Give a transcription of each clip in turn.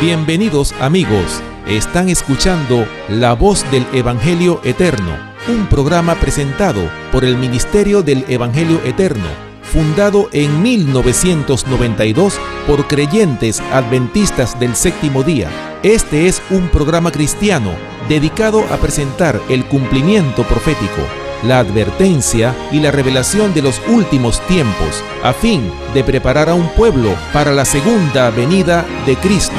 Bienvenidos amigos, están escuchando La Voz del Evangelio Eterno, un programa presentado por el Ministerio del Evangelio Eterno, fundado en 1992 por creyentes adventistas del séptimo día. Este es un programa cristiano dedicado a presentar el cumplimiento profético, la advertencia y la revelación de los últimos tiempos, a fin de preparar a un pueblo para la segunda venida de Cristo.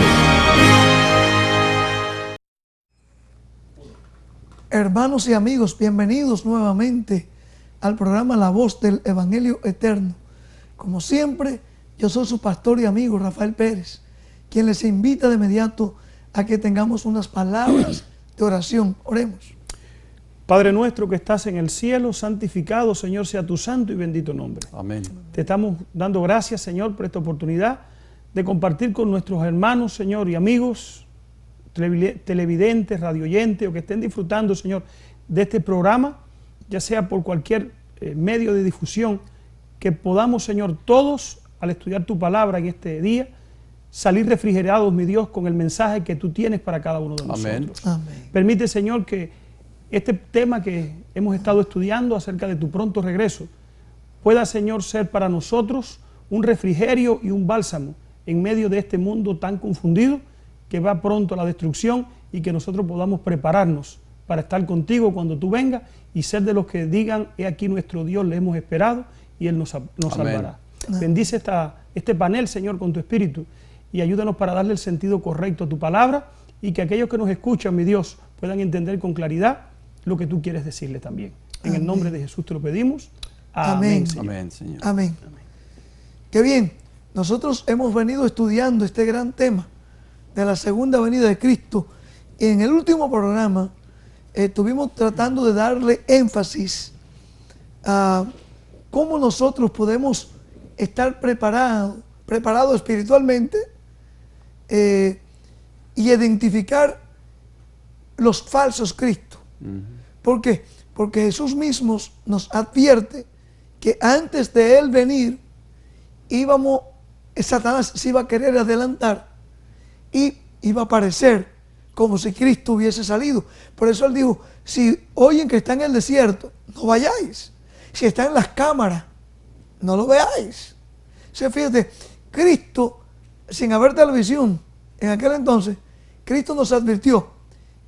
Hermanos y amigos, bienvenidos nuevamente al programa La Voz del Evangelio Eterno. Como siempre, yo soy su pastor y amigo Rafael Pérez, quien les invita de inmediato a que tengamos unas palabras de oración. Oremos. Padre nuestro que estás en el cielo, santificado, Señor, sea tu santo y bendito nombre. Amén. Te estamos dando gracias, Señor, por esta oportunidad de compartir con nuestros hermanos, Señor, y amigos, televidentes, radioyentes, o que estén disfrutando, Señor, de este programa, ya sea por cualquier medio de difusión, que podamos, Señor, todos, al estudiar tu palabra en este día, salir refrigerados, mi Dios, con el mensaje que tú tienes para cada uno de nosotros. Amén. Permite, Señor, que este tema que hemos estado estudiando acerca de tu pronto regreso pueda, Señor, ser para nosotros un refrigerio y un bálsamo en medio de este mundo tan confundido que va pronto a la destrucción, y que nosotros podamos prepararnos para estar contigo cuando tú vengas y ser de los que digan: he aquí nuestro Dios, le hemos esperado y Él nos salvará. Bendice este panel, Señor, con tu Espíritu, y ayúdanos para darle el sentido correcto a tu palabra, y que aquellos que nos escuchan, mi Dios, puedan entender con claridad lo que tú quieres decirle también. En el nombre de Jesús te lo pedimos. Amén, Señor. Amén, Señor. Amén. Qué bien. Nosotros hemos venido estudiando este gran tema de la segunda venida de Cristo. Y en el último programa estuvimos tratando de darle énfasis a cómo nosotros podemos estar preparados espiritualmente y identificar los falsos Cristos. ¿Por qué? Porque Jesús mismo nos advierte que antes de Él venir, Satanás se iba a querer adelantar y iba a aparecer como si Cristo hubiese salido. Por eso Él dijo: si oyen que está en el desierto, no vayáis. Si está en las cámaras, no lo veáis. O sea, fíjate, Cristo, sin haber televisión en aquel entonces, Cristo nos advirtió,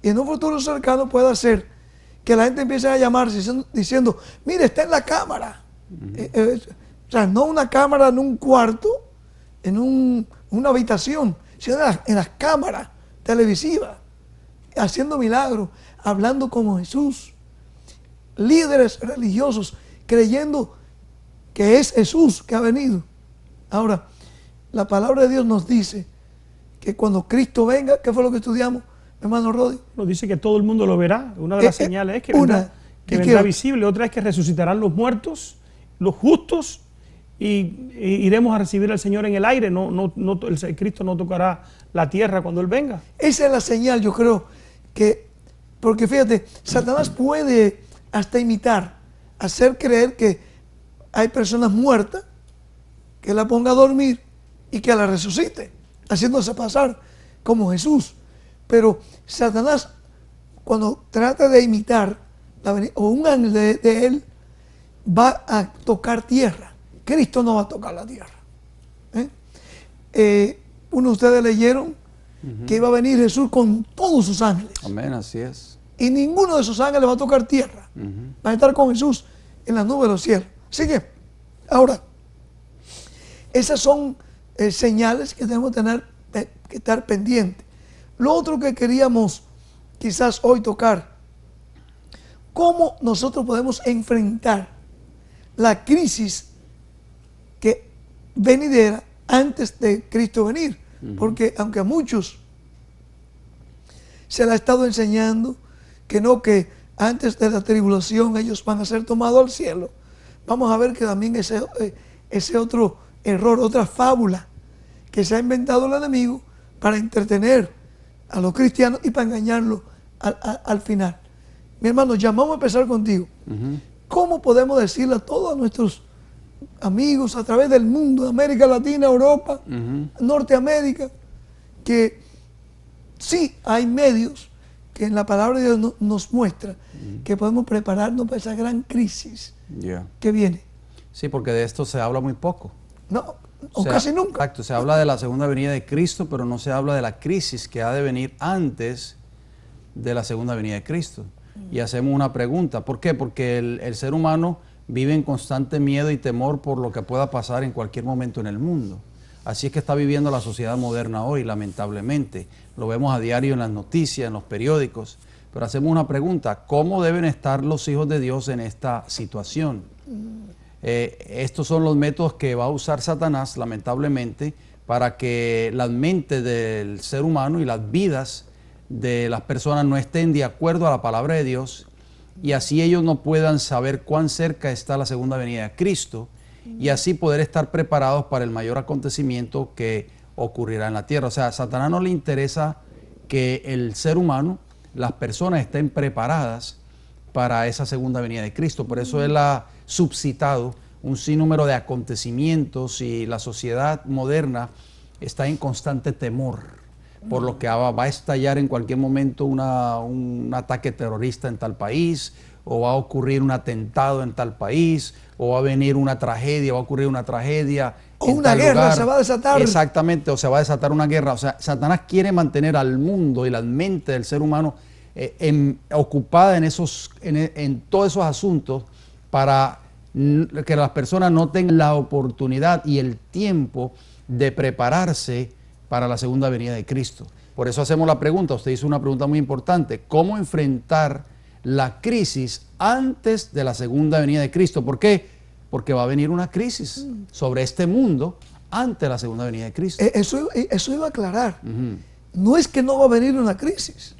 y en un futuro cercano puede ser que la gente empiece a llamarse diciendo: mire, está en la cámara. O sea, no una cámara en un cuarto, en una habitación, sino en las cámaras televisivas, haciendo milagros, hablando como Jesús. Líderes religiosos creyendo que es Jesús que ha venido. Ahora, la palabra de Dios nos dice que cuando Cristo venga, ¿qué fue lo que estudiamos, hermano Rodi? Nos dice que todo el mundo lo verá. Una de las señales es que vendrá visible. Otra es que resucitarán los muertos, los justos, y iremos a recibir al Señor en el aire. El Cristo no tocará la tierra cuando Él venga. Esa es la señal, yo creo, porque fíjate, Satanás puede hasta imitar, hacer creer que hay personas muertas, que la ponga a dormir y que la resucite, haciéndose pasar como Jesús. Pero Satanás, cuando trata de imitar o un ángel de él, va a tocar tierra. Cristo no va a tocar la tierra. Uno de ustedes leyeron que iba a venir Jesús con todos sus ángeles. Amén, así es. Y ninguno de esos ángeles va a tocar tierra. Va a estar con Jesús en las nubes de los cielos. Así que, ahora, esas son señales que tenemos que estar pendientes. Lo otro que queríamos quizás hoy tocar: cómo nosotros podemos enfrentar la crisis que venidera antes de Cristo venir. Porque aunque a muchos se le ha estado enseñando que antes de la tribulación ellos van a ser tomados al cielo, vamos a ver que también ese otro error, otra fábula que se ha inventado el enemigo para entretener a los cristianos y para engañarlos al final. Mi hermano, ya vamos a empezar contigo. ¿Cómo podemos decirle a todos nuestros amigos a través del mundo, América Latina, Europa, Norteamérica, que sí hay medios que en la palabra de Dios nos muestra que podemos prepararnos para esa gran crisis que viene. Sí, porque de esto se habla muy poco. No, o casi nunca. Exacto, se habla de la segunda venida de Cristo, pero no se habla de la crisis que ha de venir antes de la segunda venida de Cristo. Y hacemos una pregunta, ¿por qué? Porque el ser humano vive en constante miedo y temor por lo que pueda pasar en cualquier momento en el mundo. Así es que está viviendo la sociedad moderna hoy, lamentablemente. Lo vemos a diario en las noticias, en los periódicos. Pero hacemos una pregunta, ¿cómo deben estar los hijos de Dios en esta situación? Estos son los métodos que va a usar Satanás, lamentablemente, para que las mentes del ser humano y las vidas de las personas no estén de acuerdo a la palabra de Dios, y así ellos no puedan saber cuán cerca está la segunda venida de Cristo, y así poder estar preparados para el mayor acontecimiento que ocurrirá en la tierra. O sea, a Satanás no le interesa que el ser humano, las personas estén preparadas para esa segunda venida de Cristo. Por eso él ha suscitado un sinnúmero de acontecimientos, y la sociedad moderna está en constante temor por lo que va a estallar en cualquier momento un ataque terrorista en tal país, o va a ocurrir un atentado en tal país, o va a venir una tragedia, va a ocurrir una tragedia o en una guerra lugar. Se va a desatar. Exactamente, o se va a desatar una guerra. O sea, Satanás quiere mantener al mundo y la mente del ser humano ocupada en todos esos asuntos, para que las personas no tengan la oportunidad y el tiempo de prepararse para la segunda venida de Cristo. Por eso hacemos la pregunta, usted hizo una pregunta muy importante, ¿cómo enfrentar la crisis antes de la segunda venida de Cristo? ¿Por qué? Porque va a venir una crisis sobre este mundo antes de la segunda venida de Cristo. Eso iba a aclarar. No es que no va a venir una crisis.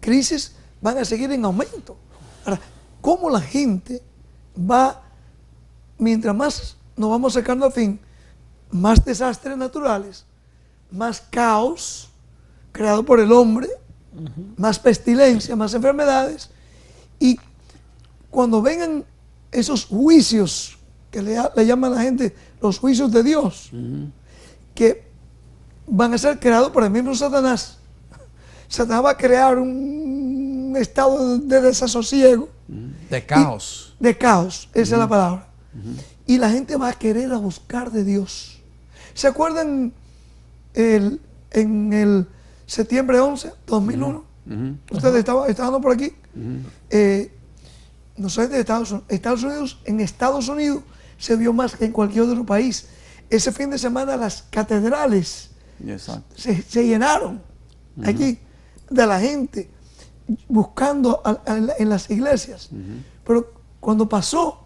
Crisis van a seguir en aumento. Ahora, ¿cómo la gente va, mientras más nos vamos sacando al fin, más desastres naturales, más caos creado por el hombre, más pestilencia, más enfermedades, y cuando vengan esos juicios que le llaman a la gente los juicios de Dios, que van a ser creados por el mismo Satanás. Satanás va a crear un estado de desasosiego, de caos. De caos, esa es la palabra. Y la gente va a querer a buscar de Dios. ¿Se acuerdan en el septiembre 11, 2001? Ustedes estaban por aquí. No solamente Estados Unidos, en Estados Unidos se vio más que en cualquier otro país. Ese fin de semana las catedrales se llenaron aquí de la gente buscando en las iglesias. Pero cuando pasó,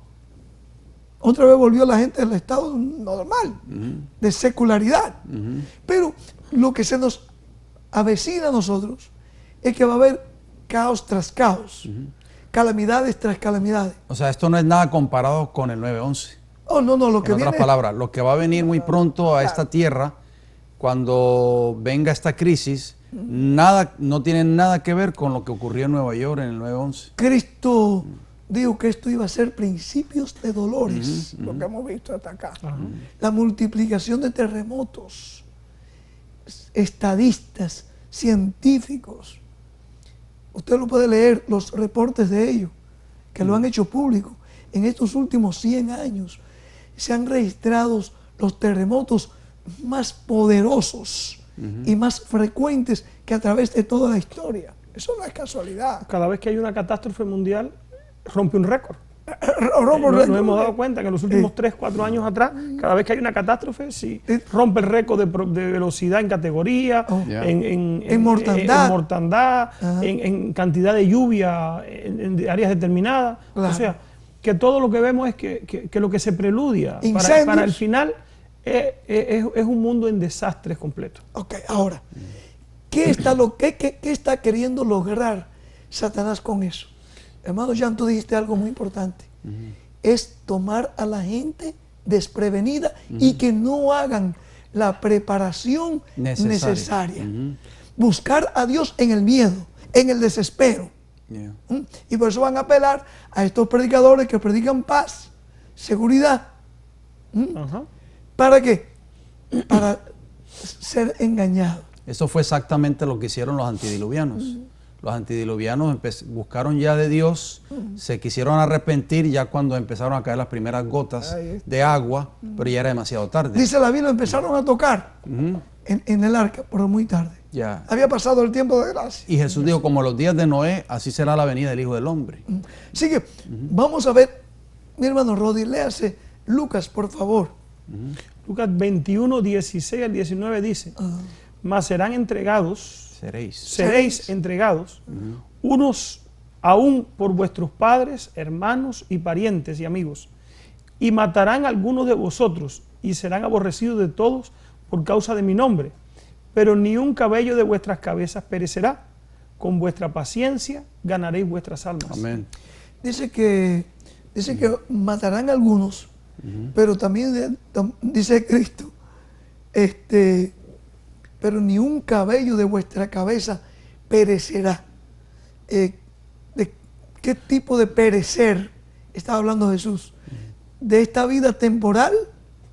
otra vez volvió la gente al estado normal, de secularidad. Pero lo que se nos avecina a nosotros es que va a haber caos tras caos, calamidades tras calamidades. O sea, esto no es nada comparado con el 9/11. Oh, no, lo que en otras palabras, lo que va a venir muy pronto a esta tierra, cuando venga esta crisis, no tiene nada que ver con lo que ocurrió en Nueva York en el 9/11. Cristo dijo que esto iba a ser principios de dolores, lo que hemos visto hasta acá. La multiplicación de terremotos, estadistas, científicos. Usted lo puede leer, los reportes de ellos, que lo han hecho público. En estos últimos 100 años se han registrado los terremotos más poderosos y más frecuentes que a través de toda la historia. Eso no es casualidad. Cada vez que hay una catástrofe mundial, rompe un récord. Nos hemos dado cuenta que en los últimos 3, 4 años atrás, cada vez que hay una catástrofe, rompe el récord de velocidad en categoría, en mortandad, en cantidad de lluvia en áreas determinadas. Claro. O sea, que todo lo que vemos es que lo que se preludia para el final es un mundo en desastres completo. Ok, ahora, ¿qué está queriendo lograr Satanás con eso? Hermano Jean, tú dijiste algo muy importante. Es tomar a la gente desprevenida y que no hagan la preparación necesaria. Buscar a Dios en el miedo, en el desespero. Y por eso van a apelar a estos predicadores que predican paz, seguridad. ¿Para qué? Para ser engañados. Eso fue exactamente lo que hicieron los antidiluvianos. Los antidiluvianos buscaron ya de Dios, se quisieron arrepentir ya cuando empezaron a caer las primeras gotas de agua, pero ya era demasiado tarde. Dice la Biblia, empezaron a tocar en el arca, pero muy tarde. Ya. Había pasado el tiempo de gracia. Y Jesús dijo, como los días de Noé, así será la venida del Hijo del Hombre. Así que vamos a ver, mi hermano Rodi, léase Lucas, por favor. Lucas 21, 16 al 19 dice, mas serán entregados, seréis entregados, unos aún por vuestros padres, hermanos y parientes y amigos, y matarán a algunos de vosotros, y serán aborrecidos de todos por causa de mi nombre. Pero ni un cabello de vuestras cabezas perecerá. Con vuestra paciencia ganaréis vuestras almas. Amén. Dice que matarán a algunos, pero también dice Cristo, pero ni un cabello de vuestra cabeza perecerá. ¿De qué tipo de perecer estaba hablando Jesús? ¿De esta vida temporal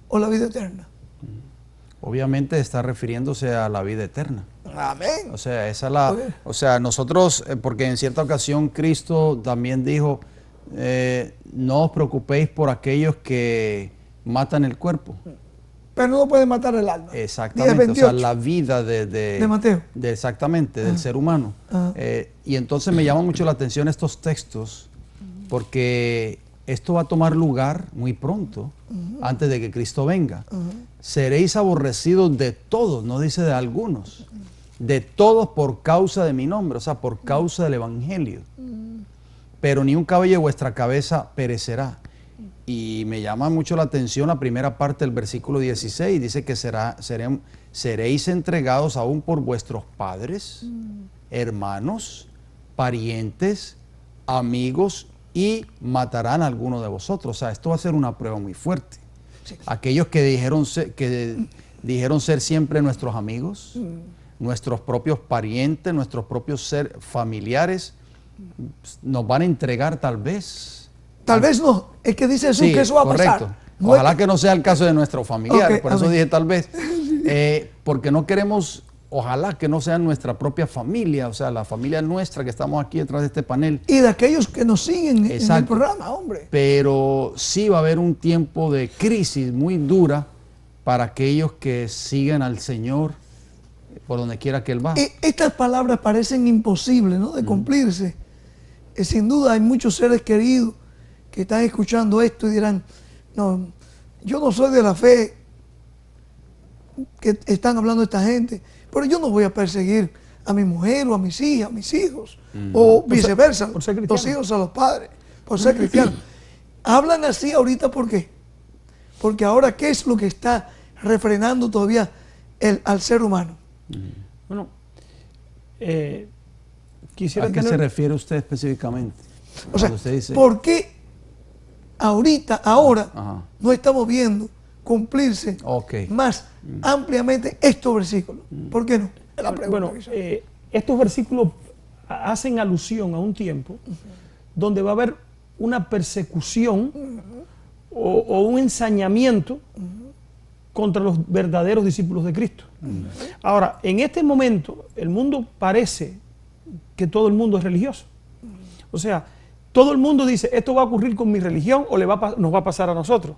o la vida eterna? Obviamente está refiriéndose a la vida eterna. Amén. O sea, nosotros, porque en cierta ocasión Cristo también dijo, no os preocupéis por aquellos que matan el cuerpo. Pero no puede matar el alma. Exactamente, o sea, la vida de Mateo. Exactamente, del ser humano. Y entonces me llama mucho la atención estos textos, porque esto va a tomar lugar muy pronto, antes de que Cristo venga. Seréis aborrecidos de todos, no dice de algunos, de todos por causa de mi nombre, o sea, por causa del Evangelio. Pero ni un cabello de vuestra cabeza perecerá. Y me llama mucho la atención la primera parte del versículo 16, dice que seréis entregados aún por vuestros padres, hermanos, parientes, amigos, y matarán a alguno de vosotros. O sea, esto va a ser una prueba muy fuerte. Sí. Aquellos que dijeron ser siempre nuestros amigos, nuestros propios parientes, nuestros propios familiares, nos van a entregar tal vez. Tal vez no, es que dice Jesús que eso va a pasar. Ojalá que no sea el caso de nuestros familiares, por eso dije tal vez, porque no queremos, ojalá que no sea nuestra propia familia, o sea, la familia nuestra que estamos aquí detrás de este panel. Y de aquellos que nos siguen en el programa, hombre. Pero sí va a haber un tiempo de crisis muy dura para aquellos que siguen al Señor por donde quiera que Él va. Estas palabras parecen imposibles, ¿no?, de cumplirse. Sin duda hay muchos seres queridos que están escuchando esto y dirán, no, yo no soy de la fe que están hablando esta gente, pero yo no voy a perseguir a mi mujer o a mis hijas, a mis hijos, o viceversa, los hijos a los padres, por ser cristianos. Hablan así ahorita, ¿por qué? Porque ahora, ¿qué es lo que está refrenando todavía al ser humano? Bueno, ¿a qué se refiere usted específicamente? O sea, ¿por qué ahora, no estamos viendo cumplirse más ampliamente estos versículos? ¿Por qué no? Es la pregunta. Bueno, estos versículos hacen alusión a un tiempo donde va a haber una persecución o un ensañamiento contra los verdaderos discípulos de Cristo. Ahora, en este momento, el mundo parece que todo el mundo es religioso. O sea, todo el mundo dice, esto va a ocurrir con mi religión o nos va a pasar a nosotros.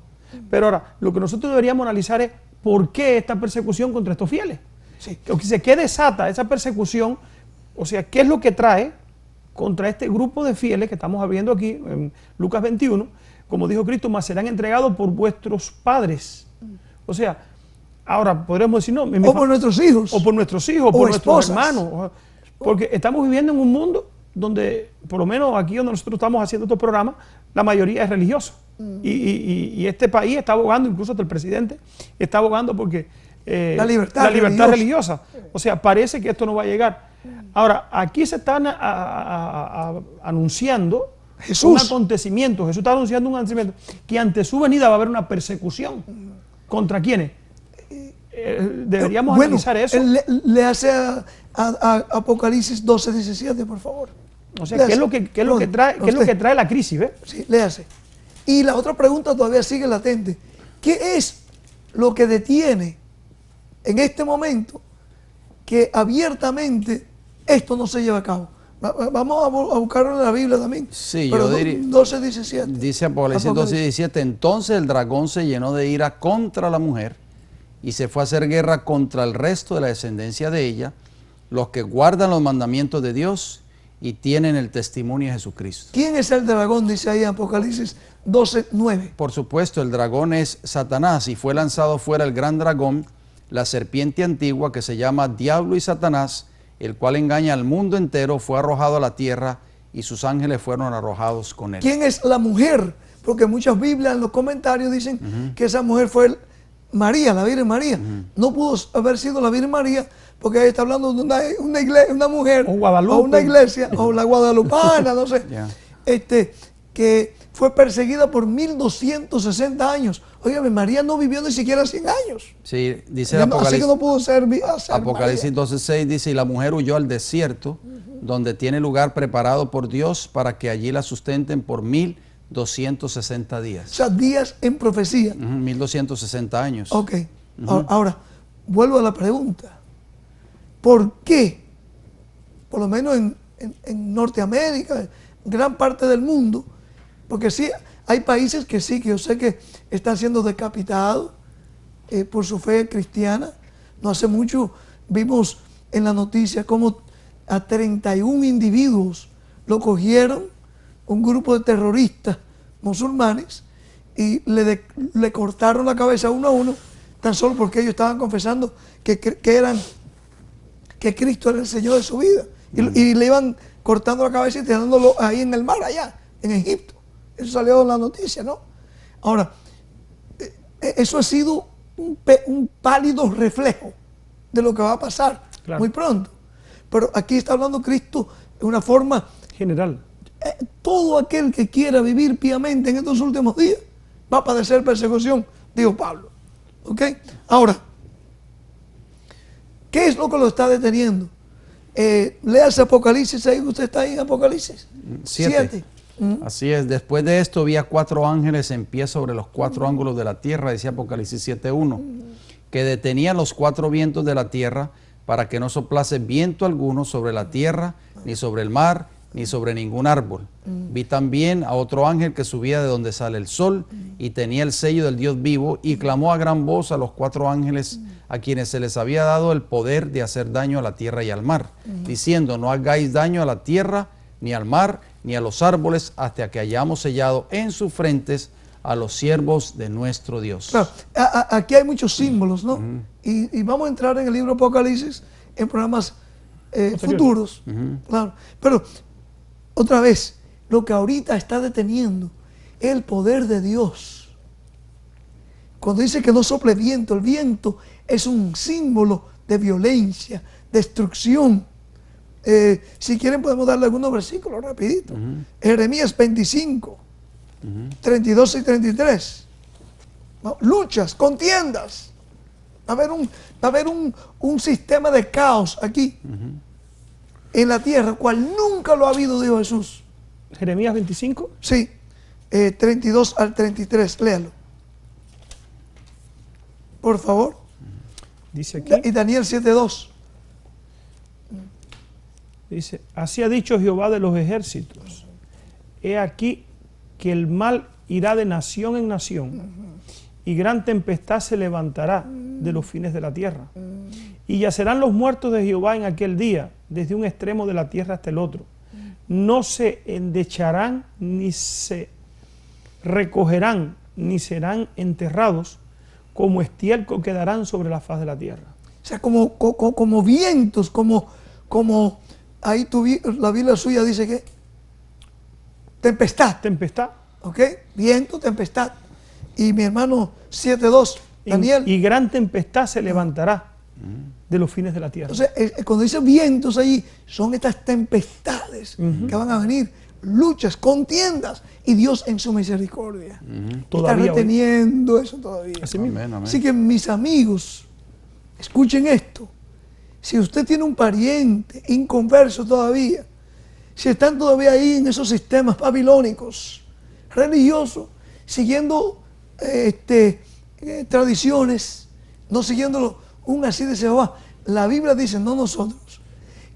Pero ahora, lo que nosotros deberíamos analizar es por qué esta persecución contra estos fieles. Sí. ¿Qué desata esa persecución? O sea, ¿qué es lo que trae contra este grupo de fieles que estamos viendo aquí en Lucas 21? Como dijo Cristo, mas serán entregados por vuestros padres. O sea, ahora podríamos decir, no. O por nuestros hijos. O por nuestros hijos, o por nuestros hermanos. Porque estamos viviendo en un mundo donde, por lo menos aquí donde nosotros estamos haciendo estos programas, la mayoría es religiosa. Y este país está abogando, incluso hasta el presidente está abogando porque la libertad religiosa. O sea, parece que esto no va a llegar. Ahora, aquí se están anunciando un acontecimiento. Jesús está anunciando un acontecimiento que ante su venida va a haber una persecución. ¿Contra quiénes? Deberíamos analizar eso. Le hace a Apocalipsis 12, 17, por favor. O sea, ¿qué es lo que trae la crisis? ¿Ve? Sí, léase. Y la otra pregunta todavía sigue latente. ¿Qué es lo que detiene en este momento que abiertamente esto no se lleva a cabo. Vamos a buscarlo en la Biblia también. Sí, pero yo diría, 12:17. dice Apocalipsis 12:17, entonces el dragón se llenó de ira contra la mujer y se fue a hacer guerra contra el resto de la descendencia de ella, los que guardan los mandamientos de Dios y tienen el testimonio de Jesucristo. ¿Quién es el dragón? Dice ahí en Apocalipsis 12:9. Por supuesto, el dragón es Satanás y fue lanzado fuera el gran dragón, la serpiente antigua que se llama Diablo y Satanás, el cual engaña al mundo entero, fue arrojado a la tierra y sus ángeles fueron arrojados con él. ¿Quién es la mujer? Porque muchas Biblias en los comentarios dicen que esa mujer fue María, la Virgen María. No pudo haber sido la Virgen María porque ahí está hablando de una iglesia, una mujer O Guadalupe. o una iglesia o la guadalupana, no sé, Ya. que fue perseguida por 1260 años. Óigame, María no vivió ni siquiera 100 años. Sí, dice el Así Apocalipsis, que no pudo ser Apocalipsis 12:6 dice, y la mujer huyó al desierto, donde tiene lugar preparado por Dios para que allí la sustenten por 1260 O días. sea, días en profecía. 1260 años. Ok. Ahora, vuelvo a la pregunta. ¿Por qué? Por lo menos en Norteamérica, en gran parte del mundo, porque sí, hay países que sí, que yo sé que están siendo decapitados por su fe cristiana. No hace mucho vimos en la noticia cómo a 31 individuos lo cogieron un grupo de terroristas musulmanes y le cortaron la cabeza uno a uno, tan solo porque ellos estaban confesando que Cristo era el Señor de su vida. Y le iban cortando la cabeza y tirándolo ahí en el mar, allá, en Egipto. Eso salió en la noticia, ¿no? Ahora, eso ha sido un pálido reflejo de lo que va a pasar muy pronto. Pero aquí está hablando Cristo de una forma general. Todo aquel que quiera vivir piamente en estos últimos días va a padecer persecución, dijo Pablo. ¿Ok? Ahora, ¿qué es lo que lo está deteniendo? Léase Apocalipsis, ahí usted está ahí en Apocalipsis 7. Así es, después de esto vi a 4 ángeles en pie sobre los 4 ángulos de la tierra, decía Apocalipsis 7:1, que detenían los 4 vientos de la tierra para que no soplase viento alguno sobre la tierra, ni sobre el mar, ni sobre ningún árbol. Vi también a otro ángel que subía de donde sale el sol y tenía el sello del Dios vivo y clamó a gran voz a los 4 ángeles a quienes se les había dado el poder de hacer daño a la tierra y al mar, diciendo, no hagáis daño a la tierra, ni al mar, ni a los árboles, hasta que hayamos sellado en sus frentes a los siervos de nuestro Dios. Claro, aquí hay muchos símbolos, ¿no? Y vamos a entrar en el libro Apocalipsis en programas futuros. Claro. Pero, otra vez, lo que ahorita está deteniendo es el poder de Dios. Cuando dice que no sople viento, el viento es un símbolo de violencia, destrucción. Si quieren podemos darle algunos versículos rapidito. Jeremías 25, 32 y 33. ¿No? Luchas, contiendas. Va a haber un sistema de caos aquí en la tierra, cual nunca lo ha habido, dijo Jesús. Jeremías 25. Sí, 32 al 33, léalo. Por favor. Dice aquí. Y Daniel 7:2. Dice, así ha dicho Jehová de los ejércitos. He aquí que el mal irá de nación en nación y gran tempestad se levantará de los fines de la tierra. Y yacerán los muertos de Jehová en aquel día, desde un extremo de la tierra hasta el otro. No se endecharán, ni se recogerán, ni serán enterrados, como estiércol quedarán sobre la faz de la tierra. O sea, como vientos, como ahí la Biblia suya dice que tempestad. Tempestad. ¿Ok? Viento, tempestad. Y mi hermano 7:2, Daniel. Y gran tempestad se levantará de los fines de la tierra. Entonces, cuando dice vientos allí, son estas tempestades que van a venir, luchas, contiendas, y Dios en su misericordia está reteniendo eso todavía. Así mismo. Amén, amén. Así que mis amigos, escuchen esto. Si usted tiene un pariente inconverso todavía, si están todavía ahí en esos sistemas babilónicos, religiosos, siguiendo tradiciones, no siguiendo un así de Jehová, la Biblia dice, no nosotros,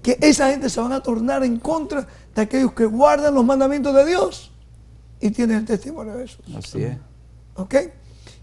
que esa gente se van a tornar en contra de aquellos que guardan los mandamientos de Dios y tienen el testimonio de Jesús. Así es. ¿Ok?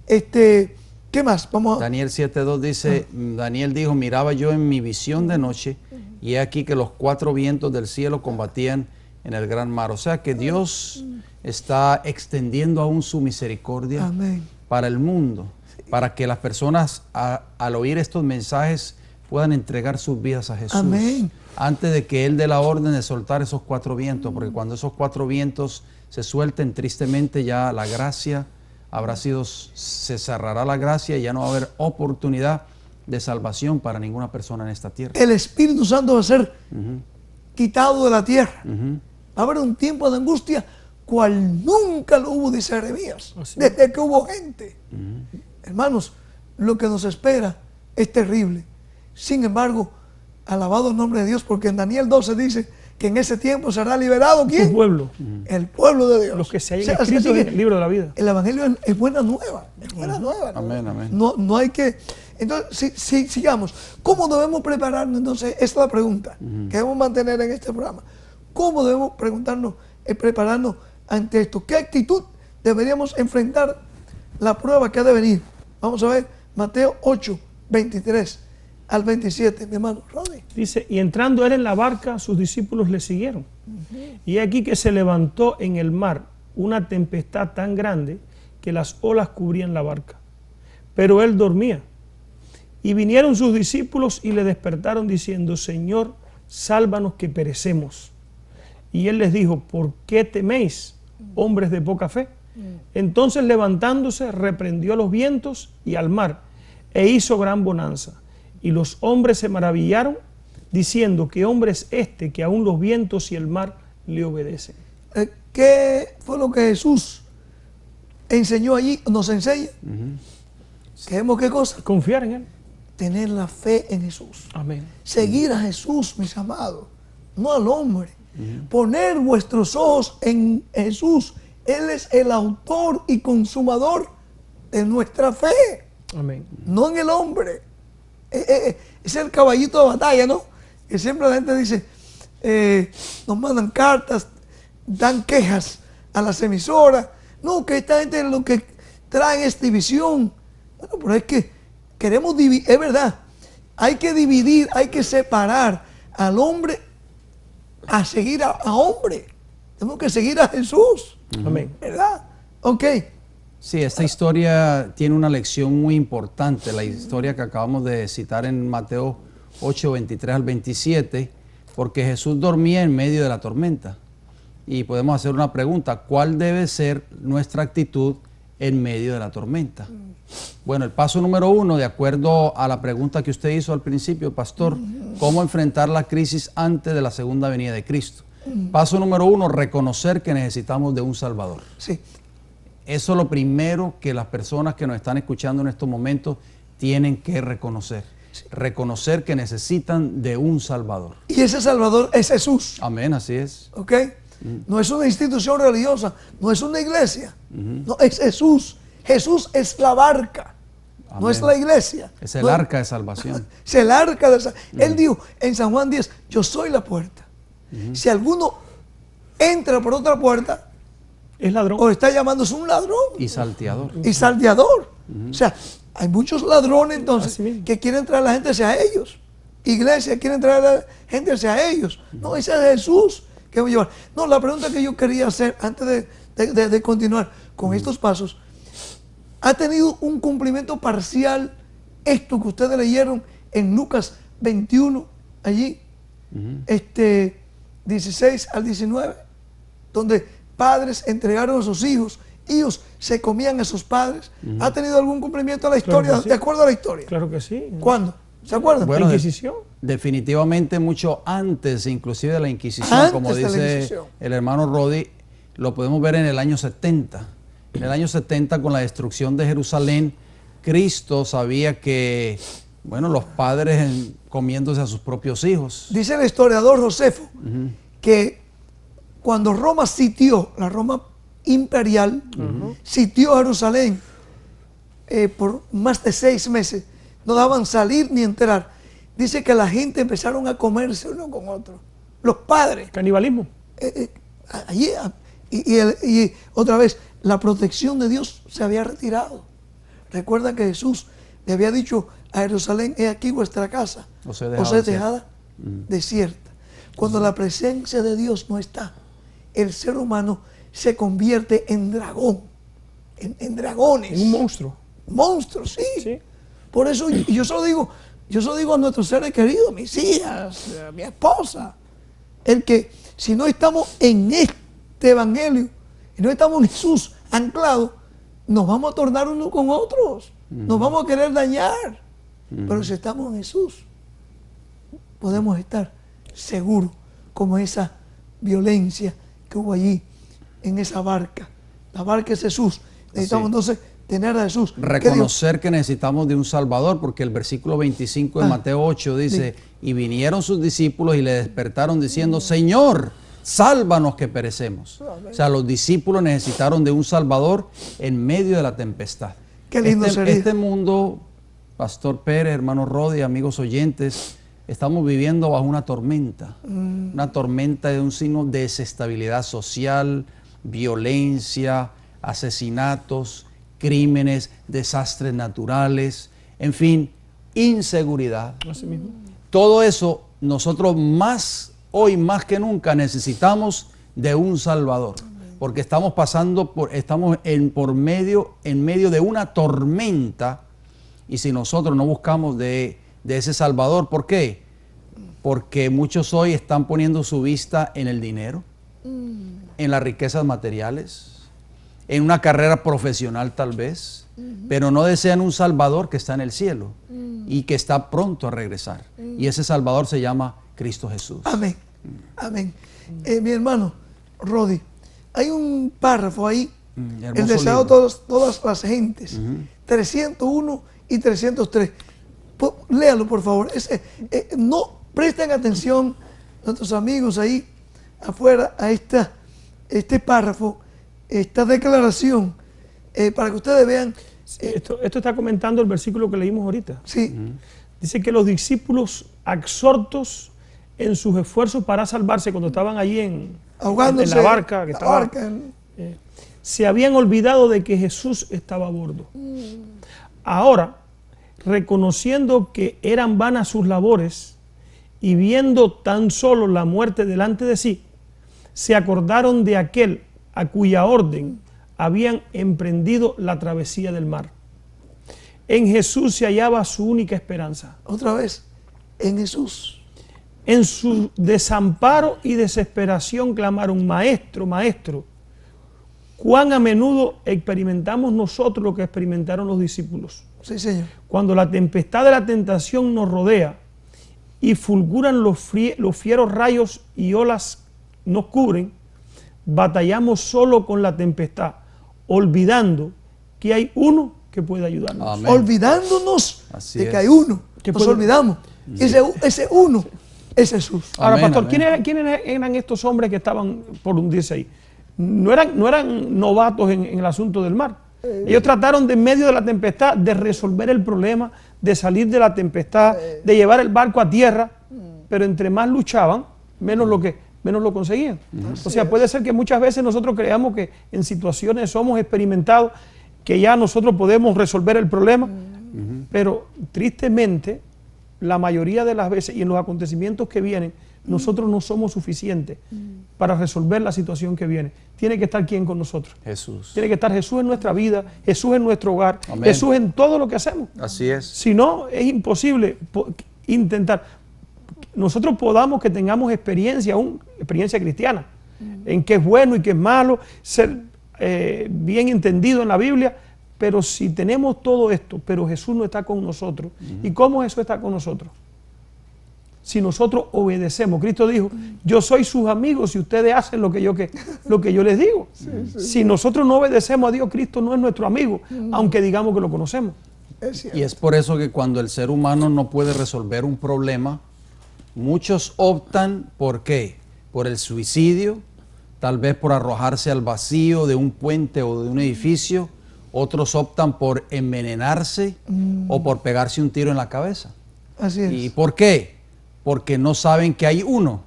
¿Qué más? Vamos a... Daniel 7:2 dice, Daniel dijo, miraba yo en mi visión de noche y he aquí que los 4 vientos del cielo combatían en el gran mar. O sea que Dios está extendiendo aún su misericordia Amén. para el mundo, para que las personas al oír estos mensajes puedan entregar sus vidas a Jesús. Amén. Antes de que Él dé la orden de soltar esos 4 vientos, porque cuando esos 4 vientos se suelten, tristemente ya la gracia se cerrará la gracia y ya no va a haber oportunidad de salvación para ninguna persona en esta tierra. El Espíritu Santo va a ser quitado de la tierra. Va a haber un tiempo de angustia cual nunca lo hubo, dice Jeremías, desde que hubo gente. Hermanos, lo que nos espera es terrible. Sin embargo, alabado el nombre de Dios, porque en Daniel 12 dice que en ese tiempo será liberado ¿quién? El pueblo. El pueblo de Dios. Los que se hayan escrito en el libro de la vida. El Evangelio es buena nueva. Es buena nueva. Amén, amén. No hay que... Entonces, sigamos. ¿Cómo debemos prepararnos? Entonces, esa es la pregunta que debemos mantener en este programa. ¿Cómo debemos prepararnos ante esto? ¿Qué actitud deberíamos enfrentar la prueba que ha de venir? Vamos a ver Mateo 8, 23 al 27, mi hermano Rodney. Dice, y entrando él en la barca, sus discípulos le siguieron. Y aquí que se levantó en el mar una tempestad tan grande que las olas cubrían la barca. Pero él dormía. Y vinieron sus discípulos y le despertaron diciendo, Señor, sálvanos que perecemos. Y él les dijo, ¿por qué teméis, hombres de poca fe? Entonces levantándose, reprendió a los vientos y al mar, e hizo gran bonanza. Y los hombres se maravillaron, diciendo, ¿qué hombre es este que aún los vientos y el mar le obedecen? ¿Qué fue lo que Jesús enseñó allí? Nos enseña. ¿Queremos qué cosa? Confiar en él. Tener la fe en Jesús. Amén. Seguir a Jesús, mis amados, no al hombre. Poner vuestros ojos en Jesús. Él es el autor y consumador de nuestra fe. Amén. No en el hombre. Es el caballito de batalla, ¿no? Que siempre la gente dice, nos mandan cartas, dan quejas a las emisoras. No, que esta gente lo que trae es división. Bueno, pero es que queremos dividir, es verdad. Hay que dividir, hay que separar al hombre a seguir a hombre. Tenemos que seguir a Jesús. Amén. ¿Verdad? Ok. Sí, esta historia tiene una lección muy importante, la historia que acabamos de citar en Mateo 8, 23 al 27, porque Jesús dormía en medio de la tormenta. Y podemos hacer una pregunta, ¿cuál debe ser nuestra actitud en medio de la tormenta? Bueno, el paso número 1, de acuerdo a la pregunta que usted hizo al principio, pastor, ¿cómo enfrentar la crisis antes de la segunda venida de Cristo? Paso número 1, reconocer que necesitamos de un Salvador. Sí. Eso es lo primero que las personas que nos están escuchando en estos momentos tienen que reconocer. Sí. Reconocer que necesitan de un Salvador. Y ese Salvador es Jesús. Amén, así es. ¿Ok? No es una institución religiosa, no es una iglesia. No, es Jesús. Jesús es la barca. Amén. No es la iglesia. Es el arca de salvación. Es el arca de salvación. Él dijo en San Juan 10, yo soy la puerta. Si alguno entra por otra puerta, es ladrón. O está llamándose un ladrón. Y salteador. Y salteador. O sea, hay muchos ladrones entonces que quieren traer a la gente hacia ellos. Iglesia quieren traer a la gente hacia ellos. No, ese es Jesús que voy a llevar. No, la pregunta que yo quería hacer antes de continuar con estos pasos, ¿ha tenido un cumplimiento parcial esto que ustedes leyeron en Lucas 21, allí, 16 al 19, donde padres entregaron a sus hijos, hijos se comían a sus padres? ¿Ha tenido algún cumplimiento a la historia, Claro que sí. de acuerdo a la historia? Claro que sí. ¿Cuándo? ¿Se acuerdan? Bueno, ¿La Inquisición? Definitivamente mucho antes, inclusive de la Inquisición, Antes como de la dice Inquisición. el hermano Rodi, lo podemos ver en el año 70. En el año 70, con la destrucción de Jerusalén, Cristo sabía que, bueno, los padres comiéndose a sus propios hijos. Dice el historiador Josefo que cuando Roma sitió, la Roma imperial, sitió Jerusalén por más de 6 meses, no daban salir ni entrar. dice que la gente empezaron a comerse uno con otro. Los padres. Canibalismo. Allí, y otra vez, la protección de Dios se había retirado. Recuerda que Jesús le había dicho a Jerusalén: he aquí vuestra casa, os he dejada desierta. Cuando la presencia de Dios no está, el ser humano se convierte en dragón, en dragones. En un monstruo. Monstruos, sí. Por eso yo solo digo a nuestros seres queridos, a mis hijas, a mi esposa, el que si no estamos en este evangelio, y no estamos en Jesús anclados, nos vamos a tornar unos con otros, nos vamos a querer dañar. Pero si estamos en Jesús, podemos estar seguros, como esa violencia que hubo allí en esa barca. La barca es Jesús. Necesitamos entonces tener a Jesús. Reconocer que necesitamos de un Salvador, porque el versículo 25 de Mateo 8 dice: y vinieron sus discípulos y le despertaron diciendo: Señor, sálvanos que perecemos. O sea, los discípulos necesitaron de un Salvador en medio de la tempestad. Qué lindo sería. Este mundo, Pastor Pérez, hermano Rodi, amigos oyentes, estamos viviendo bajo una tormenta. Una tormenta de un signo de desestabilidad social, violencia, asesinatos, crímenes, desastres naturales, en fin, inseguridad. Así mismo. Todo eso nosotros hoy más que nunca necesitamos de un Salvador, porque estamos en medio de una tormenta, y si nosotros no buscamos de ese Salvador, ¿por qué? Porque muchos hoy están poniendo su vista en el dinero, en las riquezas materiales, en una carrera profesional tal vez, pero no desean un Salvador que está en el cielo y que está pronto a regresar. Y ese Salvador se llama Cristo Jesús. Amén. Amén. Mi hermano Rodi, hay un párrafo ahí, el deseado de todas las gentes, 301 y 303. Léalo, por favor. No presten atención nuestros amigos ahí afuera a este párrafo, esta declaración, para que ustedes vean. Esto está comentando el versículo que leímos ahorita. Sí. Dice que los discípulos, absortos en sus esfuerzos para salvarse, cuando estaban allí en la barca, se habían olvidado de que Jesús estaba a bordo. Ahora, reconociendo que eran vanas sus labores y viendo tan solo la muerte delante de sí, se acordaron de aquel a cuya orden habían emprendido la travesía del mar. En Jesús se hallaba su única esperanza. Otra vez, en Jesús. En su desamparo y desesperación clamaron: Maestro, Maestro. ¿Cuán a menudo experimentamos nosotros lo que experimentaron los discípulos? Sí, Señor. Cuando la tempestad de la tentación nos rodea y fulguran los fieros rayos y olas nos cubren, batallamos solo con la tempestad, olvidando que hay uno que puede ayudarnos. Amén. Olvidándonos de que hay uno. Nos olvidamos. Ese uno es Jesús. Ahora, amén, pastor, amén. ¿Quiénes eran estos hombres que estaban por hundirse ahí? No eran novatos en el asunto del mar. Ellos trataron de en medio de la tempestad de resolver el problema, de salir de la tempestad, de llevar el barco a tierra, pero entre más luchaban, menos lo conseguían. O sea, puede ser que muchas veces nosotros creamos que en situaciones somos experimentados, que ya nosotros podemos resolver el problema, pero tristemente, la mayoría de las veces y en los acontecimientos que vienen, nosotros no somos suficientes para resolver la situación que viene. Tiene que estar ¿quién con nosotros? Jesús. Tiene que estar Jesús en nuestra vida, Jesús en nuestro hogar, amén. Jesús en todo lo que hacemos. Así es. Si no, es imposible intentar. Nosotros podamos que tengamos experiencia cristiana, en qué es bueno y qué es malo, ser bien entendido en la Biblia, pero si tenemos todo esto, pero Jesús no está con nosotros. ¿Y cómo Jesús está con nosotros? Si nosotros obedecemos. Cristo dijo: yo soy sus amigos si ustedes hacen lo que yo les digo. Si nosotros no obedecemos a Dios, Cristo no es nuestro amigo, aunque digamos que lo conocemos. Y es por eso que cuando el ser humano no puede resolver un problema, muchos optan ¿por qué? Por el suicidio, tal vez por arrojarse al vacío de un puente o de un edificio. Otros optan por envenenarse o por pegarse un tiro en la cabeza. Así es. ¿Y por qué? Porque no saben que hay uno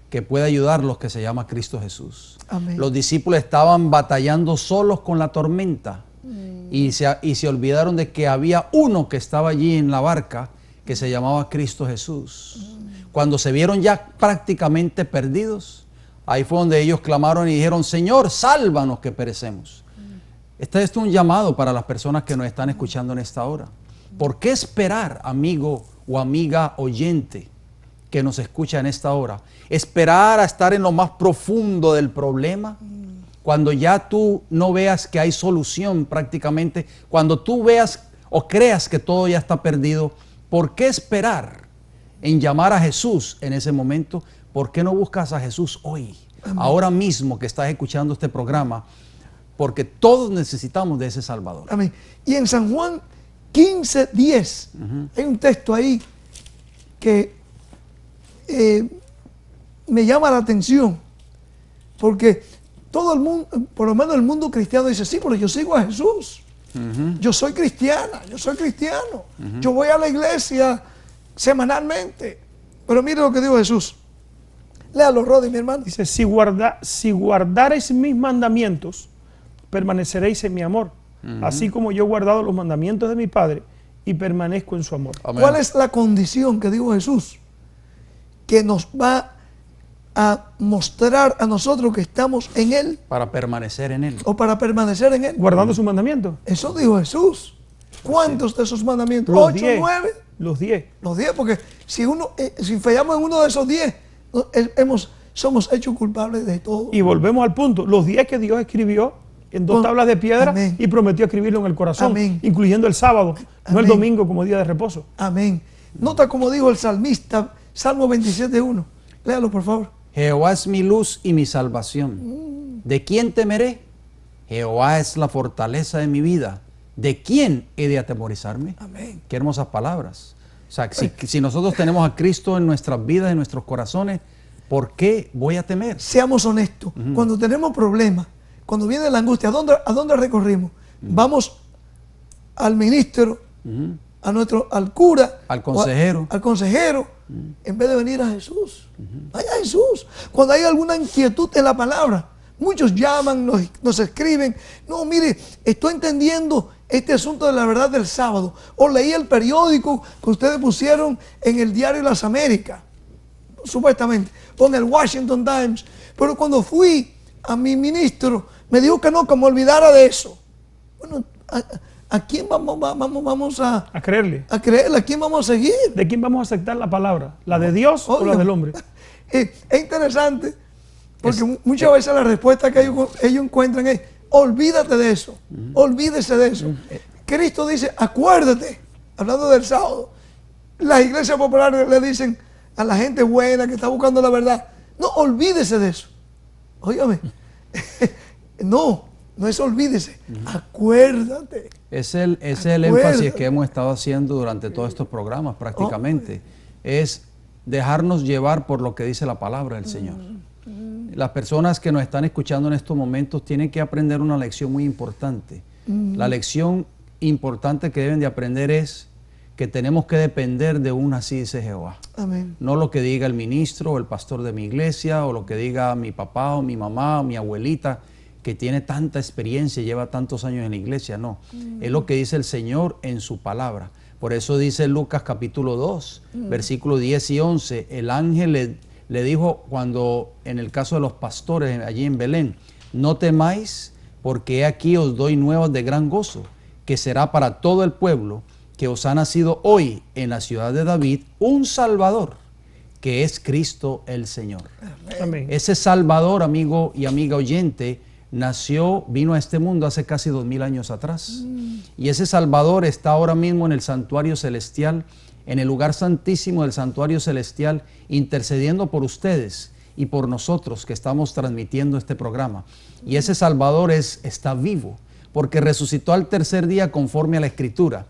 que puede ayudarlos, que se llama Cristo Jesús. Amén. Los discípulos estaban batallando solos con la tormenta y se olvidaron de que había uno que estaba allí en la barca que se llamaba Cristo Jesús. Cuando se vieron ya prácticamente perdidos, ahí fue donde ellos clamaron y dijeron: Señor, sálvanos que perecemos. Este es un llamado para las personas que nos están escuchando en esta hora. ¿Por qué esperar, amigo o amiga oyente que nos escucha en esta hora? Esperar a estar en lo más profundo del problema, cuando ya tú no veas que hay solución prácticamente, cuando tú veas o creas que todo ya está perdido. ¿Por qué esperar en llamar a Jesús en ese momento? ¿Por qué no buscas a Jesús hoy? Amén. Ahora mismo que estás escuchando este programa, porque todos necesitamos de ese Salvador. Amén. Y en San Juan 15:10 hay un texto ahí que me llama la atención, porque todo el mundo, por lo menos el mundo cristiano, dice: sí, pero yo sigo a Jesús. Yo soy cristiana, yo soy cristiano. Yo voy a la iglesia semanalmente. Pero mire lo que dijo Jesús. Léalo, Rodi, mi hermano. Dice: si guardareis mis mandamientos, permaneceréis en mi amor, así como yo he guardado los mandamientos de mi Padre y permanezco en su amor. Amén. ¿Cuál es la condición que dijo Jesús? Que nos va a mostrar a nosotros que estamos en Él. Para permanecer en Él. O para permanecer en Él. Guardando sus mandamientos. Eso dijo Jesús. ¿Cuántos de esos mandamientos? Los 8, 10. 9. Los 10. Los 10, porque si fallamos en uno de esos 10, somos hechos culpables de todo. Y volvemos al punto. Los 10 que Dios escribió en 2 tablas de piedra. Amén. Y prometió escribirlo en el corazón. Amén. Incluyendo el sábado, no el Amén. domingo como día de reposo. Amén. Nota como dijo el salmista, Salmo 27:1. Léalo, por favor. Jehová es mi luz y mi salvación. ¿De quién temeré? Jehová es la fortaleza de mi vida. ¿De quién he de atemorizarme? Amén. Qué hermosas palabras. O sea, si nosotros tenemos a Cristo en nuestras vidas, en nuestros corazones, ¿por qué voy a temer? Seamos honestos. Cuando tenemos problemas, cuando viene la angustia, ¿a dónde recorrimos? Vamos al ministro, al cura, Al consejero. al consejero, en vez de venir a Jesús. Vaya a Jesús. Cuando hay alguna inquietud en la palabra, muchos llaman, nos escriben: no, mire, estoy entendiendo este asunto de la verdad del sábado, o leí el periódico que ustedes pusieron en el diario Las Américas, supuestamente, o en el Washington Times, pero cuando fui a mi ministro, me dijo que no, que me olvidara de eso. Bueno, ¿a quién vamos a creerle? A creerle, ¿a quién vamos a seguir? ¿De quién vamos a aceptar la palabra? ¿La de Dios o la del hombre? Es interesante, porque muchas veces la respuesta que ellos encuentran es: olvídate de eso, olvídese de eso. Cristo dice: acuérdate, hablando del sábado. Las iglesias populares le dicen a la gente buena que está buscando la verdad: no, olvídese de eso. Óigame, no es olvídese, acuérdate. Es el énfasis que hemos estado haciendo durante todos estos programas prácticamente. Es dejarnos llevar por lo que dice la palabra del Señor. Las personas que nos están escuchando en estos momentos tienen que aprender una lección muy importante. La lección importante que deben de aprender es que tenemos que depender de un así dice Jehová. Amén. No lo que diga el ministro o el pastor de mi iglesia, o lo que diga mi papá o mi mamá o mi abuelita, que tiene tanta experiencia y lleva tantos años en la iglesia. No, es lo que dice el Señor en su palabra. Por eso dice Lucas capítulo 2, versículos 10 y 11, el ángel le dijo, cuando en el caso de los pastores allí en Belén: no temáis, porque he aquí os doy nuevas de gran gozo, que será para todo el pueblo, que os ha nacido hoy en la ciudad de David un Salvador, que es Cristo el Señor. Amén. Ese Salvador, amigo y amiga oyente, vino a este mundo hace casi 2000 años atrás. Y ese Salvador está ahora mismo en el santuario celestial, en el lugar santísimo del santuario celestial, intercediendo por ustedes y por nosotros que estamos transmitiendo este programa. Y ese Salvador está vivo, porque resucitó al tercer día conforme a la Escritura.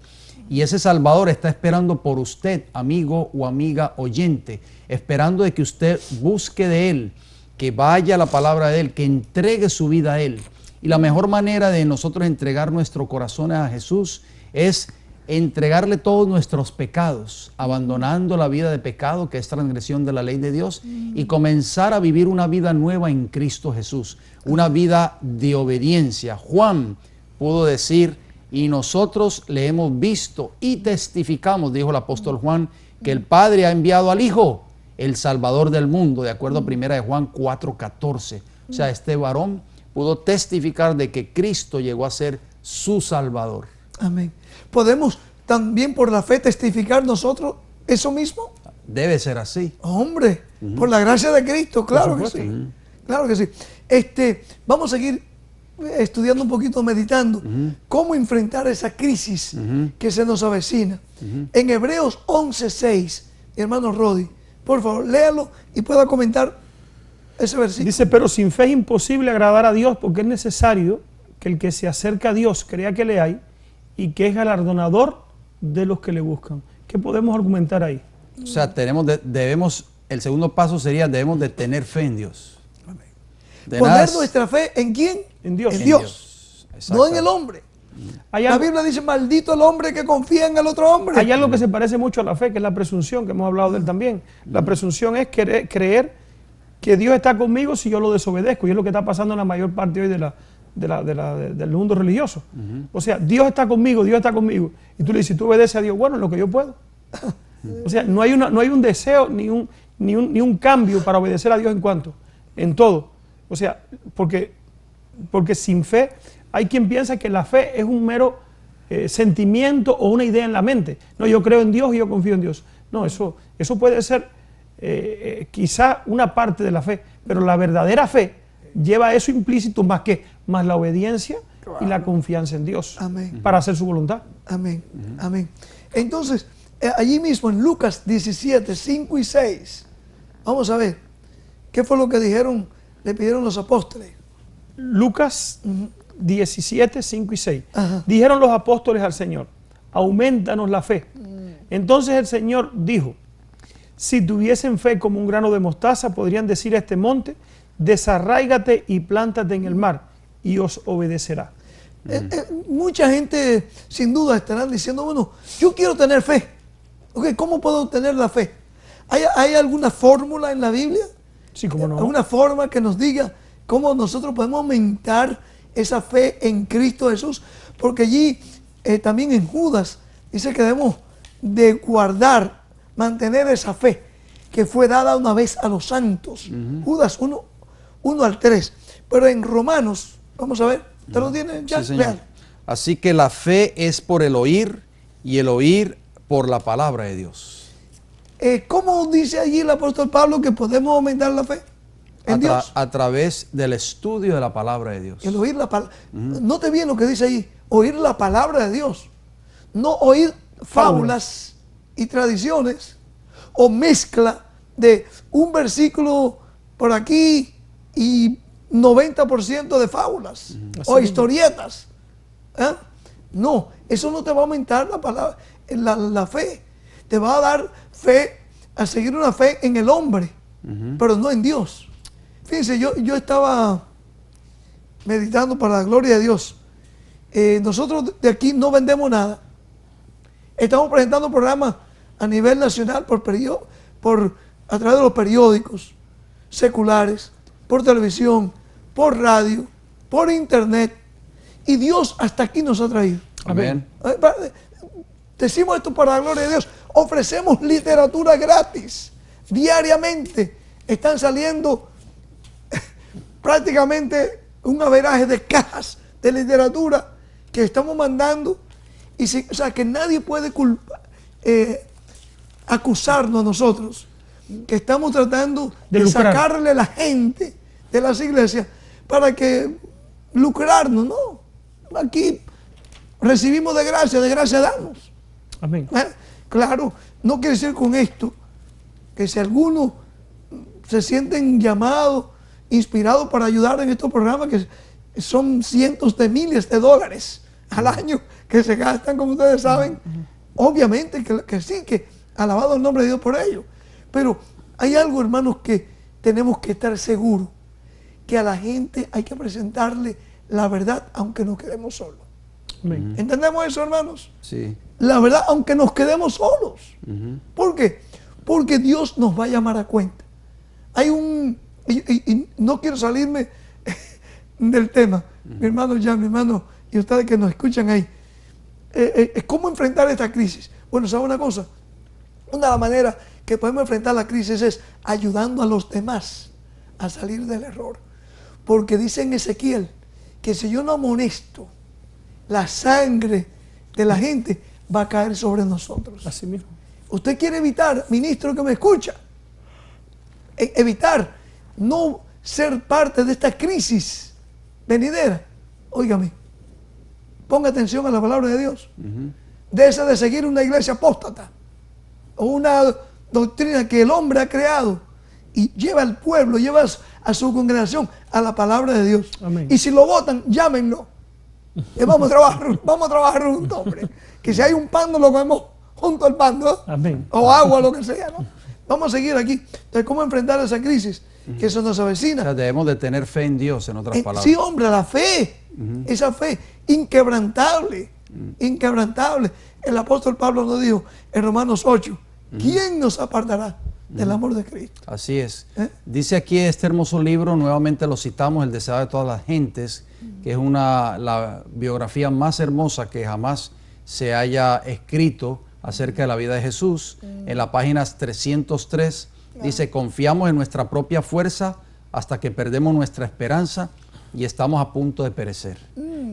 Y ese Salvador está esperando por usted, amigo o amiga oyente, esperando de que usted busque de Él, que vaya a la palabra de Él, que entregue su vida a Él. Y la mejor manera de nosotros entregar nuestro corazón a Jesús es entregarle todos nuestros pecados, abandonando la vida de pecado que es transgresión de la ley de Dios y comenzar a vivir una vida nueva en Cristo Jesús, una vida de obediencia. Juan pudo decir, y nosotros le hemos visto y testificamos, dijo el apóstol Juan, que el Padre ha enviado al Hijo, el Salvador del mundo, de acuerdo a 1 de Juan 4:14. O sea, este varón pudo testificar de que Cristo llegó a ser su Salvador. Amén. ¿Podemos también por la fe testificar nosotros eso mismo? Debe ser así. Hombre, por la gracia de Cristo, claro que sí. Claro que sí. Vamos a seguir estudiando un poquito, meditando cómo enfrentar esa crisis que se nos avecina. En Hebreos 11:6, mi hermano Rodi, por favor, léalo y pueda comentar ese versículo. Dice, pero sin fe es imposible agradar a Dios, porque es necesario que el que se acerca a Dios crea que le hay y que es galardonador de los que le buscan. ¿Qué podemos argumentar ahí? O sea, el segundo paso sería, debemos de tener fe en Dios. Poner nuestra fe ¿en quién? En Dios. En Dios. No en el hombre. La Biblia dice, maldito el hombre que confía en el otro hombre. Hay algo que se parece mucho a la fe, que es la presunción, que hemos hablado de él también. La presunción es creer que Dios está conmigo si yo lo desobedezco, y es lo que está pasando en la mayor parte hoy del mundo religioso. O sea, Dios está conmigo, y tú le dices, tú obedeces a Dios, bueno, en lo que yo puedo. O sea, no hay un deseo ni un cambio para obedecer a Dios en todo. O sea, porque sin fe, hay quien piensa que la fe es un mero sentimiento o una idea en la mente. No, yo creo en Dios y yo confío en Dios. No, eso puede ser quizá una parte de la fe, pero la verdadera fe lleva eso implícito más la obediencia y la confianza en Dios. Amén. Para hacer su voluntad. Amén. Amén. Entonces, allí mismo en Lucas 17, 5 y 6, vamos a ver, ¿qué fue lo que le pidieron los apóstoles? Lucas 17, 5 y 6. Ajá. Dijeron los apóstoles al Señor, aumentanos la fe. Entonces el Señor dijo, si tuviesen fe como un grano de mostaza, podrían decir a este monte, desarráigate y plántate en el mar, y os obedecerá. Mucha gente sin duda estarán diciendo, bueno, yo quiero tener fe. Okay, ¿cómo puedo obtener la fe? ¿Hay alguna fórmula en la Biblia? Sí, cómo no. ¿Alguna forma que nos diga cómo nosotros podemos aumentar esa fe en Cristo Jesús? Porque allí también en Judas dice que debemos de guardar, mantener esa fe que fue dada una vez a los santos. Judas 1 al 3. Pero en Romanos, vamos a ver, ¿te lo tienen ya? Sí, señor. Así que la fe es por el oír y el oír por la palabra de Dios. ¿Cómo dice allí el apóstol Pablo que podemos aumentar la fe en Dios? A través del estudio de la palabra de Dios. El oír la palabra. Note bien lo que dice ahí, oír la palabra de Dios. No oír fábulas y tradiciones o mezcla de un versículo por aquí y 90% de fábulas o historietas. No, eso no te va a aumentar la fe. Te va a dar fe, a seguir una fe en el hombre, pero no en Dios. Fíjense, yo estaba meditando para la gloria de Dios. Nosotros de aquí no vendemos nada. Estamos presentando programas a nivel nacional a través de los periódicos seculares, por televisión, por radio, por internet. Y Dios hasta aquí nos ha traído. Amén. Decimos esto para la gloria de Dios. Ofrecemos literatura gratis. Diariamente están saliendo prácticamente un averaje de cajas de literatura que estamos mandando. O sea, que nadie puede acusarnos a nosotros que estamos tratando de sacarle a la gente de las iglesias para que lucrarnos. No, aquí recibimos de gracia damos. Amén. Claro, no quiere decir con esto que si algunos se sienten llamados, inspirados para ayudar en estos programas, que son cientos de miles de dólares al año que se gastan, como ustedes saben, obviamente que sí, que alabado el nombre de Dios por ello. Pero hay algo, hermanos, que tenemos que estar seguros, que a la gente hay que presentarle la verdad aunque nos quedemos solos. Amén. ¿Entendemos eso, hermanos? Sí. La verdad, aunque nos quedemos solos. Ujú. ¿Por qué? Porque Dios nos va a llamar a cuenta. Hay un... Y no quiero salirme del tema. Mi hermano Jan, mi hermano, y ustedes que nos escuchan ahí. ¿Cómo enfrentar esta crisis? Bueno, ¿sabe una cosa? Una de las maneras que podemos enfrentar la crisis es ayudando a los demás a salir del error. Porque dice en Ezequiel que si yo no amonesto, la sangre de la gente va a caer sobre nosotros. Así mismo. Usted quiere evitar, ministro que me escucha, evitar no ser parte de esta crisis venidera. Óigame, ponga atención a la palabra de Dios. Déjese de seguir una iglesia apóstata o una doctrina que el hombre ha creado y lleva al pueblo, lleva a su congregación a la palabra de Dios. Amén. Y si lo votan, llámenlo. Vamos a trabajar juntos, hombre. Que si hay un pan, no lo comemos junto al pan, ¿no? Amén. O agua, lo que sea, ¿no? Vamos a seguir aquí. Entonces, ¿cómo enfrentar esa crisis? Que eso nos O avecina. sea, debemos de tener fe en Dios, en otras palabras. Sí, hombre, la fe. Esa fe inquebrantable. Inquebrantable. El apóstol Pablo nos dijo en Romanos 8, ¿quién nos apartará del amor de Cristo? Así es. ¿Eh? Dice aquí este hermoso libro, nuevamente lo citamos, El deseado de todas las gentes, que es la biografía más hermosa que jamás se haya escrito acerca de la vida de Jesús. En la página 303 dice, confiamos en nuestra propia fuerza hasta que perdemos nuestra esperanza y estamos a punto de perecer.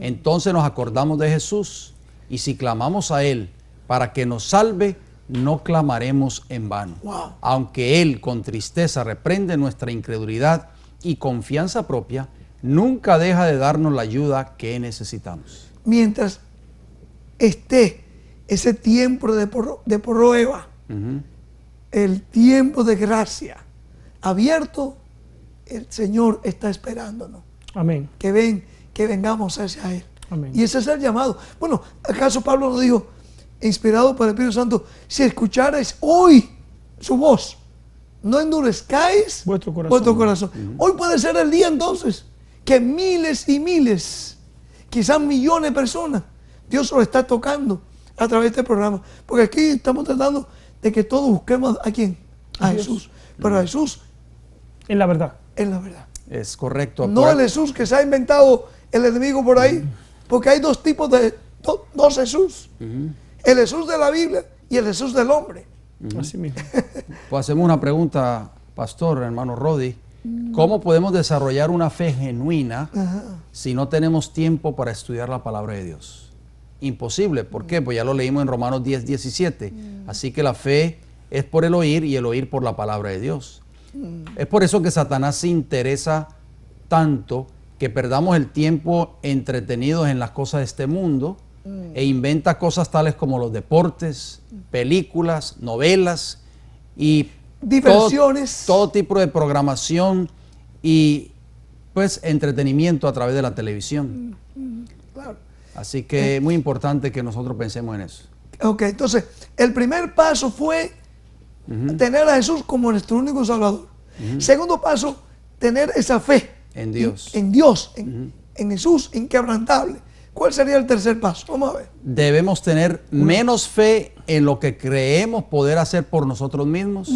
Entonces nos acordamos de Jesús y si clamamos a Él para que nos salve, no clamaremos en vano. Wow. Aunque Él con tristeza reprende nuestra incredulidad y confianza propia, nunca deja de darnos la ayuda que necesitamos. Mientras esté ese tiempo de prueba, el tiempo de gracia abierto, el Señor está esperándonos. Amén. Que vengamos hacia Él. Amén. Y ese es el llamado. Bueno, ¿acaso Pablo nos dijo, inspirado por el Espíritu Santo, si escucharais hoy su voz, no endurezcáis Vuestro corazón. Hoy puede ser el día entonces que miles y miles, quizás millones de personas, Dios lo está tocando a través de este programa. Porque aquí estamos tratando de que todos busquemos ¿a quién? A Dios. Jesús. Pero a Jesús En la verdad. en la verdad. Es correcto. No el Jesús que se ha inventado el enemigo por ahí. Porque hay dos tipos de, dos Jesús. El Jesús de la Biblia y el Jesús del hombre. Así mismo. Pues hacemos una pregunta, pastor, hermano Rodi. ¿Cómo podemos desarrollar una fe genuina si no tenemos tiempo para estudiar la palabra de Dios? Imposible. ¿Por qué? Pues ya lo leímos en Romanos 10, 17. Así que la fe es por el oír y el oír por la palabra de Dios. Es por eso que Satanás se interesa tanto que perdamos el tiempo entretenidos en las cosas de este mundo e inventa cosas tales como los deportes, películas, novelas y Diversiones. todo tipo de programación y pues entretenimiento a través de la televisión. Claro. Así que es muy importante que nosotros pensemos en eso. Ok, entonces, el primer paso fue tener a Jesús como nuestro único Salvador. Segundo paso, tener esa fe En Dios. en Dios, en Jesús inquebrantable. ¿Cuál sería el tercer paso? Vamos a ver. Debemos tener menos fe en lo que creemos poder hacer por nosotros mismos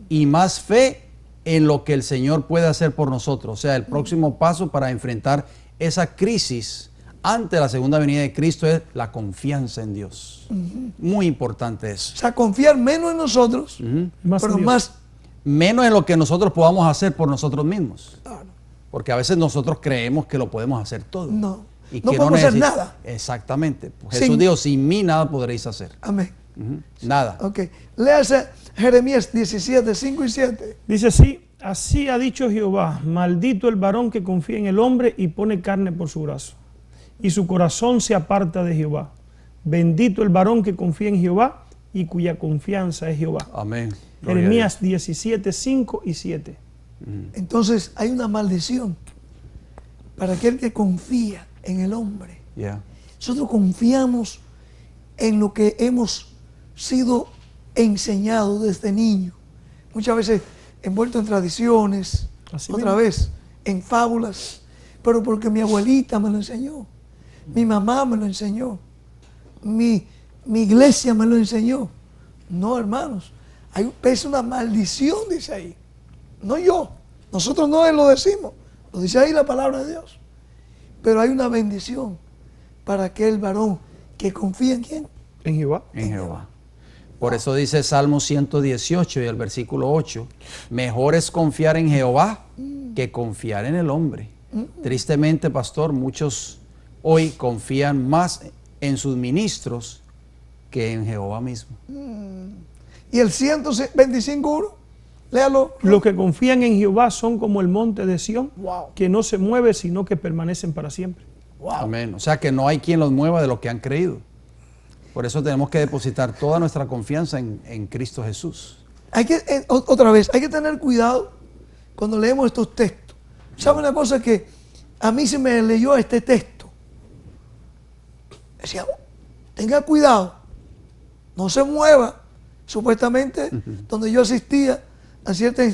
y más fe en lo que el Señor puede hacer por nosotros. O sea, el próximo paso para enfrentar esa crisis ante la segunda venida de Cristo es la confianza en Dios. Muy importante eso. O sea, confiar menos en nosotros, Más en pero Dios. más. Menos en lo que nosotros podamos hacer por nosotros mismos. Claro, Porque a veces nosotros creemos que lo podemos hacer todo. no, Y no que podemos hacer necesita- nada. Exactamente. Pues Sin- Jesús dijo, sin mí nada podréis hacer. Amén. Nada. Ok, léase Jeremías 17, 5 y 7. Dice así ha dicho Jehová, maldito el varón que confía en el hombre y pone carne por su brazo, y su corazón se aparta de Jehová. Bendito el varón que confía en Jehová y cuya confianza es Jehová. Amén. Gloria a Jeremías 17, 5 y 7. Entonces hay una maldición para aquel que confía en el hombre. Dios. Yeah. Nosotros confiamos en lo que hemos sido enseñados desde niño. Muchas veces envuelto en tradiciones, Así otra mismo. vez en fábulas, pero porque mi abuelita me lo enseñó. mi mamá me lo enseñó, mi iglesia me lo enseñó. No, hermanos, es una maldición, dice ahí. No yo, nosotros no lo decimos, lo dice ahí la palabra de Dios. Pero hay una bendición para aquel varón que confía en ¿quién? En Jehová. En Jehová. Por eso dice Salmo 118 y el versículo 8, mejor es confiar en Jehová que confiar en el hombre. Tristemente, pastor, muchos hoy confían más en sus ministros que en Jehová mismo. Y el 125.1, léalo. Los que confían en Jehová son como el monte de Sión, Wow. que no se mueve, sino que permanecen para siempre. Wow. Amén. O sea que no hay quien los mueva de lo que han creído. Por eso tenemos que depositar toda nuestra confianza en Cristo Jesús. Hay que, otra vez, hay que tener cuidado cuando leemos estos textos. ¿Sabe una cosa que a mí se me leyó este texto? Decía, tenga cuidado, no se mueva. Supuestamente, donde yo asistía a cierta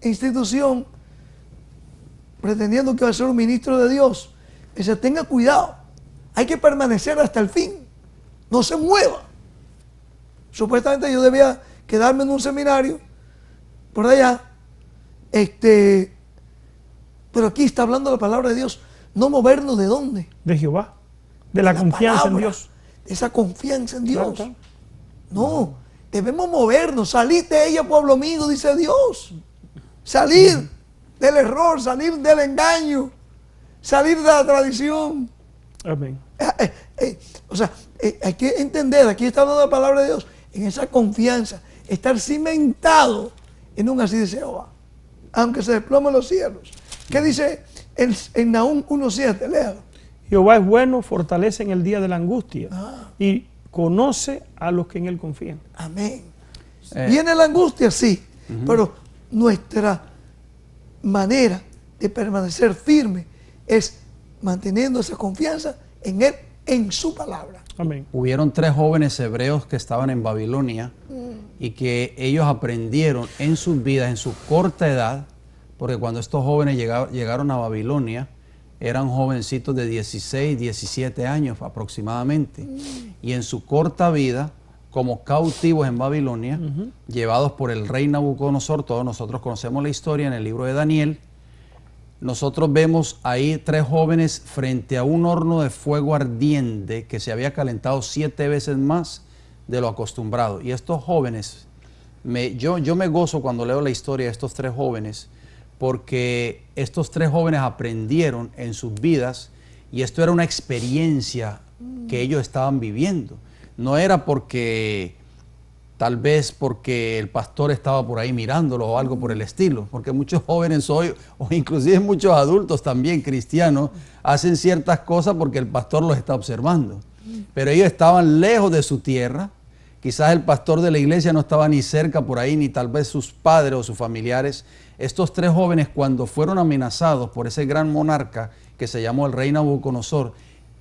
institución, pretendiendo que iba a ser un ministro de Dios, decía, tenga cuidado, hay que permanecer hasta el fin, no se mueva. Supuestamente yo debía quedarme en un seminario por allá, pero aquí está hablando la palabra de Dios, no movernos de dónde. De Jehová. De la confianza en palabra, Dios. de esa confianza en Dios. Claro, claro. No, debemos movernos, salir de ella, pueblo mío, dice Dios. Salir del error, salir del engaño, salir de la tradición. Amén. O sea, hay que entender, aquí está hablando la palabra de Dios, en esa confianza, estar cimentado en un así de Jehová, aunque se desplomen los cielos. ¿Qué dice en Nahum 1.7? Léalo. Jehová es bueno, fortalece en el día de la angustia y conoce a los que en él confían. Amén. Viene la angustia, sí, pero nuestra manera de permanecer firme es manteniendo esa confianza en Él, en su palabra. Amén. Hubieron 3 jóvenes hebreos que estaban en Babilonia y que ellos aprendieron en sus vidas, en su corta edad, porque cuando estos jóvenes llegaron a Babilonia, eran jovencitos de 16, 17 años aproximadamente. Y en su corta vida, como cautivos en Babilonia, llevados por el rey Nabucodonosor, todos nosotros conocemos la historia en el libro de Daniel, nosotros vemos ahí 3 jóvenes frente a un horno de fuego ardiente que se había calentado 7 veces más de lo acostumbrado. Y estos jóvenes, yo me gozo cuando leo la historia de estos 3 jóvenes, porque estos 3 jóvenes aprendieron en sus vidas y esto era una experiencia que ellos estaban viviendo. No era porque, tal vez porque el pastor estaba por ahí mirándolo o algo por el estilo, porque muchos jóvenes hoy, o inclusive muchos adultos también cristianos, hacen ciertas cosas porque el pastor los está observando. Pero ellos estaban lejos de su tierra, quizás el pastor de la iglesia no estaba ni cerca por ahí, ni tal vez sus padres o sus familiares. Estos 3 jóvenes, cuando fueron amenazados por ese gran monarca que se llamó el rey Nabucodonosor,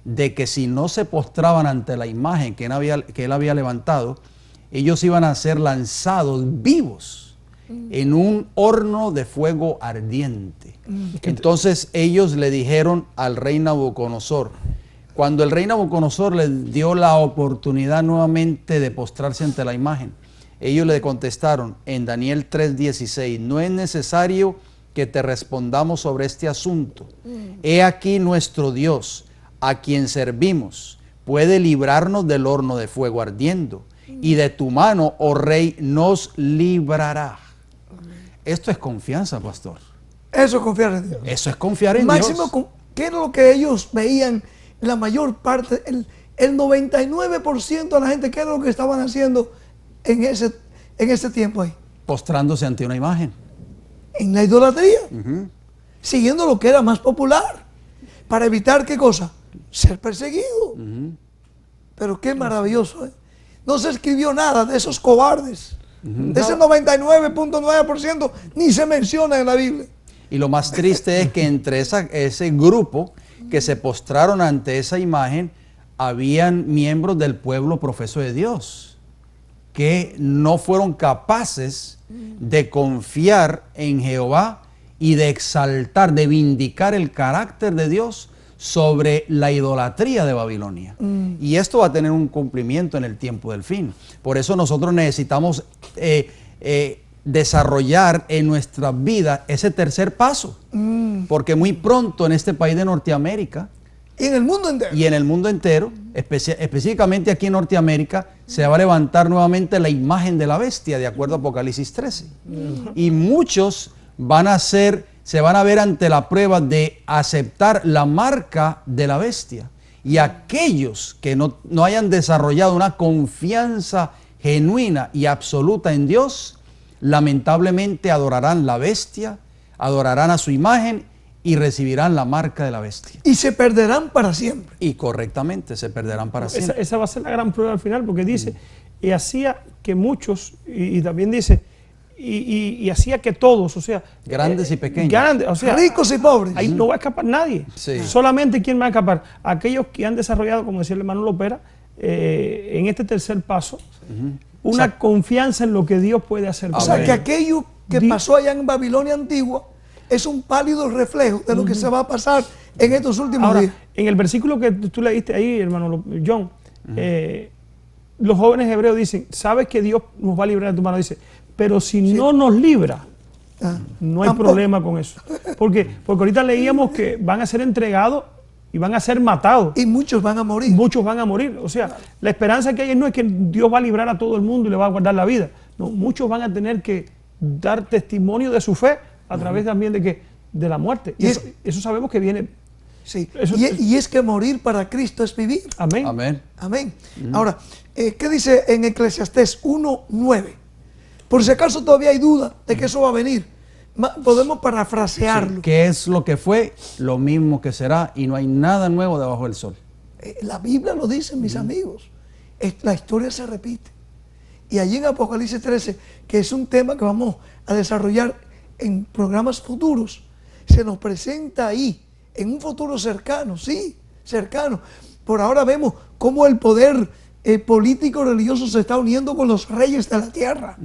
de que si no se postraban ante la imagen que él había levantado, ellos iban a ser lanzados vivos en un horno de fuego ardiente. Entonces ellos le dijeron al rey Nabucodonosor, cuando el rey Nabucodonosor les dio la oportunidad nuevamente de postrarse ante la imagen, ellos le contestaron en Daniel 3:16, no es necesario que te respondamos sobre este asunto. He aquí nuestro Dios, a quien servimos, puede librarnos del horno de fuego ardiendo, y de tu mano, oh rey, nos librará. Esto es confianza, pastor. Eso es confiar en Dios. Eso es confiar en Máximo, Dios. ¿qué era lo que ellos veían? La mayor parte, el 99% de la gente, ¿qué era lo que estaban haciendo en ese tiempo ahí? Postrándose ante una imagen. En la idolatría. Siguiendo lo que era más popular. Para evitar, ¿qué cosa? Ser perseguido. Pero qué maravilloso, ¿eh? No se escribió nada de esos cobardes. De ese 99.9% ni se menciona en la Biblia. Y lo más triste es que entre ese grupo que se postraron ante esa imagen, habían miembros del pueblo profeso de Dios, que no fueron capaces de confiar en Jehová y de exaltar, de vindicar el carácter de Dios sobre la idolatría de Babilonia. Y esto va a tener un cumplimiento en el tiempo del fin. Por eso nosotros necesitamos desarrollar en nuestra vida ese tercer paso. Porque muy pronto en este país de Norteamérica Y en el mundo entero. y en el mundo entero, específicamente aquí en Norteamérica, se va a levantar nuevamente la imagen de la bestia, de acuerdo a Apocalipsis 13. Y muchos se van a ver ante la prueba de aceptar la marca de la bestia. Y aquellos que no hayan desarrollado una confianza genuina y absoluta en Dios, lamentablemente adorarán la bestia, adorarán a su imagen y recibirán la marca de la bestia. Y se perderán para siempre. Y correctamente se perderán para siempre. Esa va a ser la gran prueba al final, porque dice, y hacía que muchos, y también dice, y hacía que todos, o sea, Grandes y pequeños. grandes, o sea, Ricos y pobres. ahí no va a escapar nadie. Sí. Solamente ¿quién va a escapar? Aquellos que han desarrollado, como decía el hermano Lopera, en este tercer paso, una confianza en lo que Dios puede hacer. O sea, Amén. que aquello que pasó allá en Babilonia antigua es un pálido reflejo de lo que se va a pasar en estos últimos Ahora, días. en el versículo que tú leíste ahí, hermano John, los jóvenes hebreos dicen, sabes que Dios nos va a librar de tu mano. Dice, pero si no nos libra, no hay Tampoco. problema con eso. Porque ahorita leíamos que van a ser entregados y van a ser matados. Y muchos van a morir. Muchos van a morir. O sea, la esperanza que hay no es que Dios va a librar a todo el mundo y le va a guardar la vida. No, muchos van a tener que dar testimonio de su fe a través también de la muerte. Y Y eso sabemos que viene. Sí. Eso- Y es que morir para Cristo es vivir. Amén. Amén. Amén. Ahora, ¿qué dice en Eclesiastés 1:9? Por si acaso todavía hay duda de que eso va a venir, podemos parafrasearlo. ¿Qué es lo que fue? Lo mismo que será, y no hay nada nuevo debajo del sol. La Biblia lo dice, mis amigos. La historia se repite. Y allí en Apocalipsis 13, que es un tema que vamos a desarrollar en programas futuros, se nos presenta ahí, en un futuro cercano, sí, cercano. Por ahora vemos cómo el poder político religioso se está uniendo con los reyes de la tierra.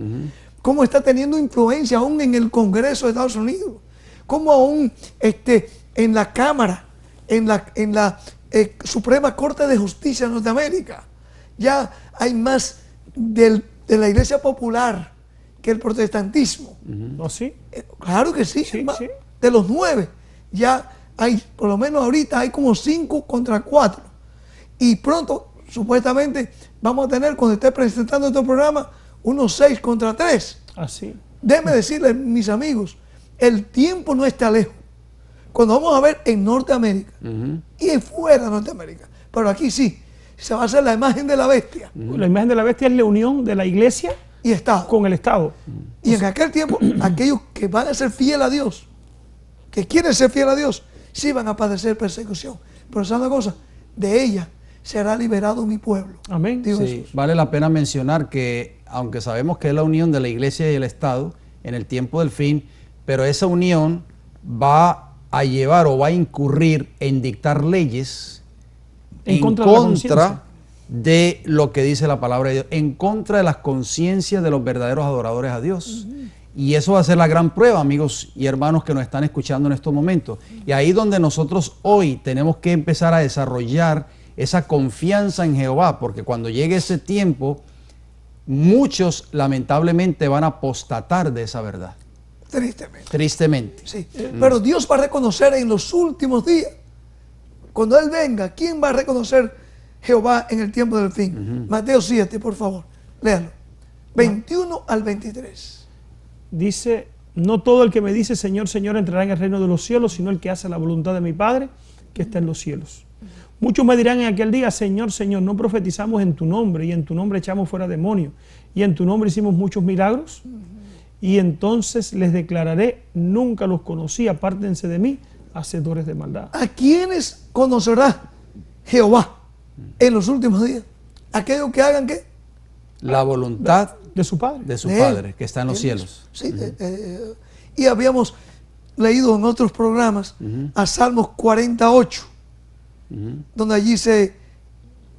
Cómo está teniendo influencia aún en el Congreso de Estados Unidos. Cómo aún en la Cámara, en la Suprema Corte de Justicia de Norteamérica, ya hay más de la Iglesia Popular que el protestantismo. ¿No sí? Claro que sí, Sí, hermano. sí. De los 9, ya hay, por lo menos ahorita, hay como 5 contra 4. Y pronto, supuestamente, vamos a tener, cuando esté presentando este programa, unos 6 contra 3. Así. Déjenme decirles, mis amigos, el tiempo no está lejos. Cuando vamos a ver en Norteamérica y fuera de Norteamérica, pero aquí sí, se va a hacer la imagen de la bestia La imagen de la bestia es la unión de la iglesia y Estado. con el Estado. Y en aquel tiempo, aquellos que van a ser fieles a Dios, que quieren ser fieles a Dios, sí van a padecer persecución. Pero ¿saben una cosa? De ella será liberado mi pueblo. Amén. Dijo Sí, Jesús. vale la pena mencionar que, aunque sabemos que es la unión de la iglesia y el Estado en el tiempo del fin, pero esa unión va a llevar o va a incurrir en dictar leyes En en contra de la contra conciencia. de lo que dice la palabra de Dios, en contra de las conciencias de los verdaderos adoradores a Dios. Y eso va a ser la gran prueba, amigos y hermanos que nos están escuchando en estos momentos. Y ahí donde nosotros hoy tenemos que empezar a desarrollar esa confianza en Jehová, porque cuando llegue ese tiempo, muchos lamentablemente van a apostatar de esa verdad, Tristemente. tristemente. Sí. Pero Dios va a reconocer en los últimos días, cuando Él venga, ¿quién va a reconocer Jehová en el tiempo del fin? Mateo 7, por favor, léalo. 21 al 23. Dice, no todo el que me dice Señor, Señor entrará en el reino de los cielos, sino el que hace la voluntad de mi Padre que está en los cielos. Muchos me dirán en aquel día, Señor, Señor, no profetizamos en tu nombre, y en tu nombre echamos fuera demonios, y en tu nombre hicimos muchos milagros. Y entonces les declararé, nunca los conocí, apártense de mí, hacedores de maldad. ¿A quiénes conocerá Jehová en los últimos días? Aquellos que hagan ¿qué? La voluntad De su Padre. de su De Él. Padre que está en los De Él. cielos. Sí, y habíamos leído en otros programas a Salmos 48, donde allí se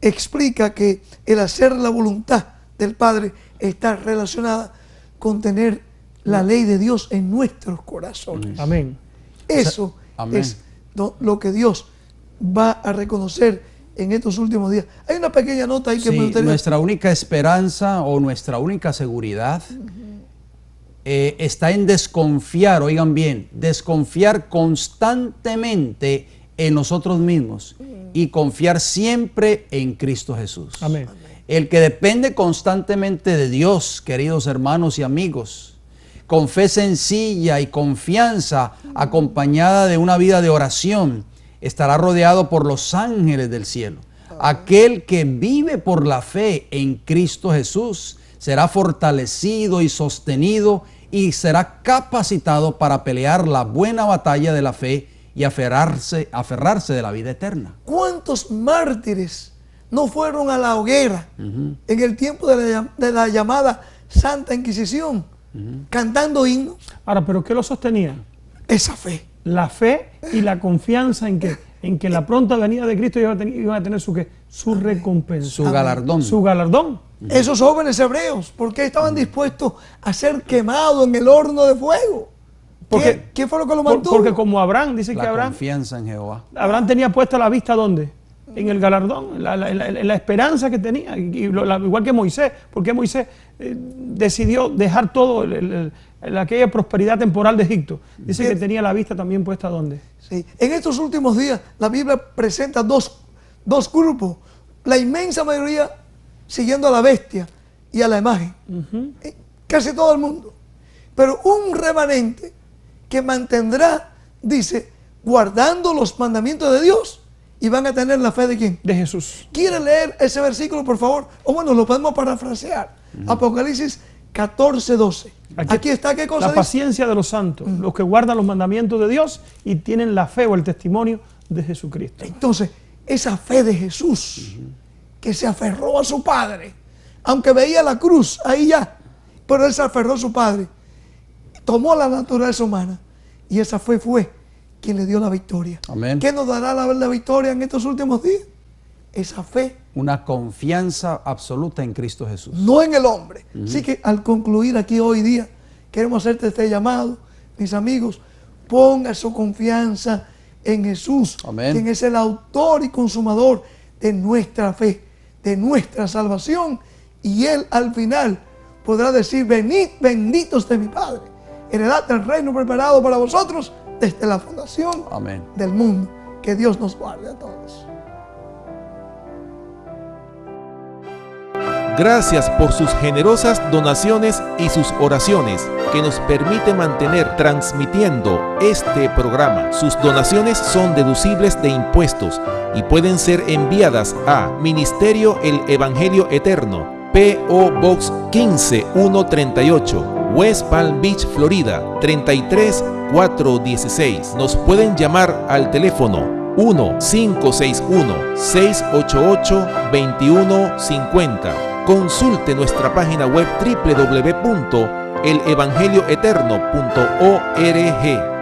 explica que el hacer la voluntad del Padre está relacionada con tener la ley de Dios en nuestros corazones. Amén. Eso Amén. es lo que Dios va a reconocer en estos últimos días. Hay una pequeña nota ahí que me Sí, gustaría... nuestra única esperanza o nuestra única seguridad está en desconfiar, oigan bien, desconfiar constantemente en nosotros mismos y confiar siempre en Cristo Jesús. Amén. El que depende constantemente de Dios, queridos hermanos y amigos, con fe sencilla y confianza, acompañada de una vida de oración, estará rodeado por los ángeles del cielo. Aquel que vive por la fe en Cristo Jesús será fortalecido y sostenido y será capacitado para pelear la buena batalla de la fe y aferrarse de la vida eterna. ¿Cuántos mártires no fueron a la hoguera en el tiempo de la llamada Santa Inquisición, cantando himnos? Ahora, ¿pero qué lo sostenía? Esa fe. La fe y la confianza en que la pronta venida de Cristo iban a tener su recompensa. Su galardón. Su galardón. Esos jóvenes hebreos, ¿por qué estaban dispuestos a ser quemados en el horno de fuego? ¿Qué fue lo que lo mantuvo? Porque como Abraham, dice que La Abraham confianza en Jehová. tenía puesta la vista ¿dónde? En el galardón, la esperanza que tenía, igual que Moisés, porque Moisés decidió dejar todo, aquella prosperidad temporal de Egipto. Dice que tenía la vista también puesta ¿dónde? Sí. En estos últimos días, la Biblia presenta dos grupos. La inmensa mayoría siguiendo a la bestia y a la imagen. Casi todo el mundo. Pero un remanente que mantendrá, dice, guardando los mandamientos de Dios, y van a tener la fe de ¿quién? De Jesús. ¿Quiere leer ese versículo, por favor? O bueno, lo podemos parafrasear. Apocalipsis 14:12. Aquí está, ¿qué cosa La dice? paciencia de los santos, los que guardan los mandamientos de Dios y tienen la fe o el testimonio de Jesucristo. Entonces, esa fe de Jesús, que se aferró a su Padre, aunque veía la cruz ahí ya, pero él se aferró a su Padre, tomó la naturaleza humana, y esa fe fue quien le dio la victoria. Amén. ¿Qué nos dará la victoria en estos últimos días? Esa fe, Una confianza absoluta en Cristo Jesús. no en el hombre. Así que al concluir aquí hoy día, queremos hacerte este llamado, mis amigos, ponga su confianza en Jesús, Amén. quien es el autor y consumador de nuestra fe, de nuestra salvación, y Él al final podrá decir: venid, benditos de mi Padre, heredad del reino preparado para vosotros desde la fundación Amén. del mundo. Que Dios nos guarde a todos. Gracias por sus generosas donaciones y sus oraciones que nos permite mantener transmitiendo este programa. Sus donaciones son deducibles de impuestos y pueden ser enviadas a Ministerio El Evangelio Eterno, P.O. Box 15138, West Palm Beach, Florida 33416. Nos pueden llamar al teléfono 1-561-688-2150. Consulte nuestra página web www.elevangelioeterno.org.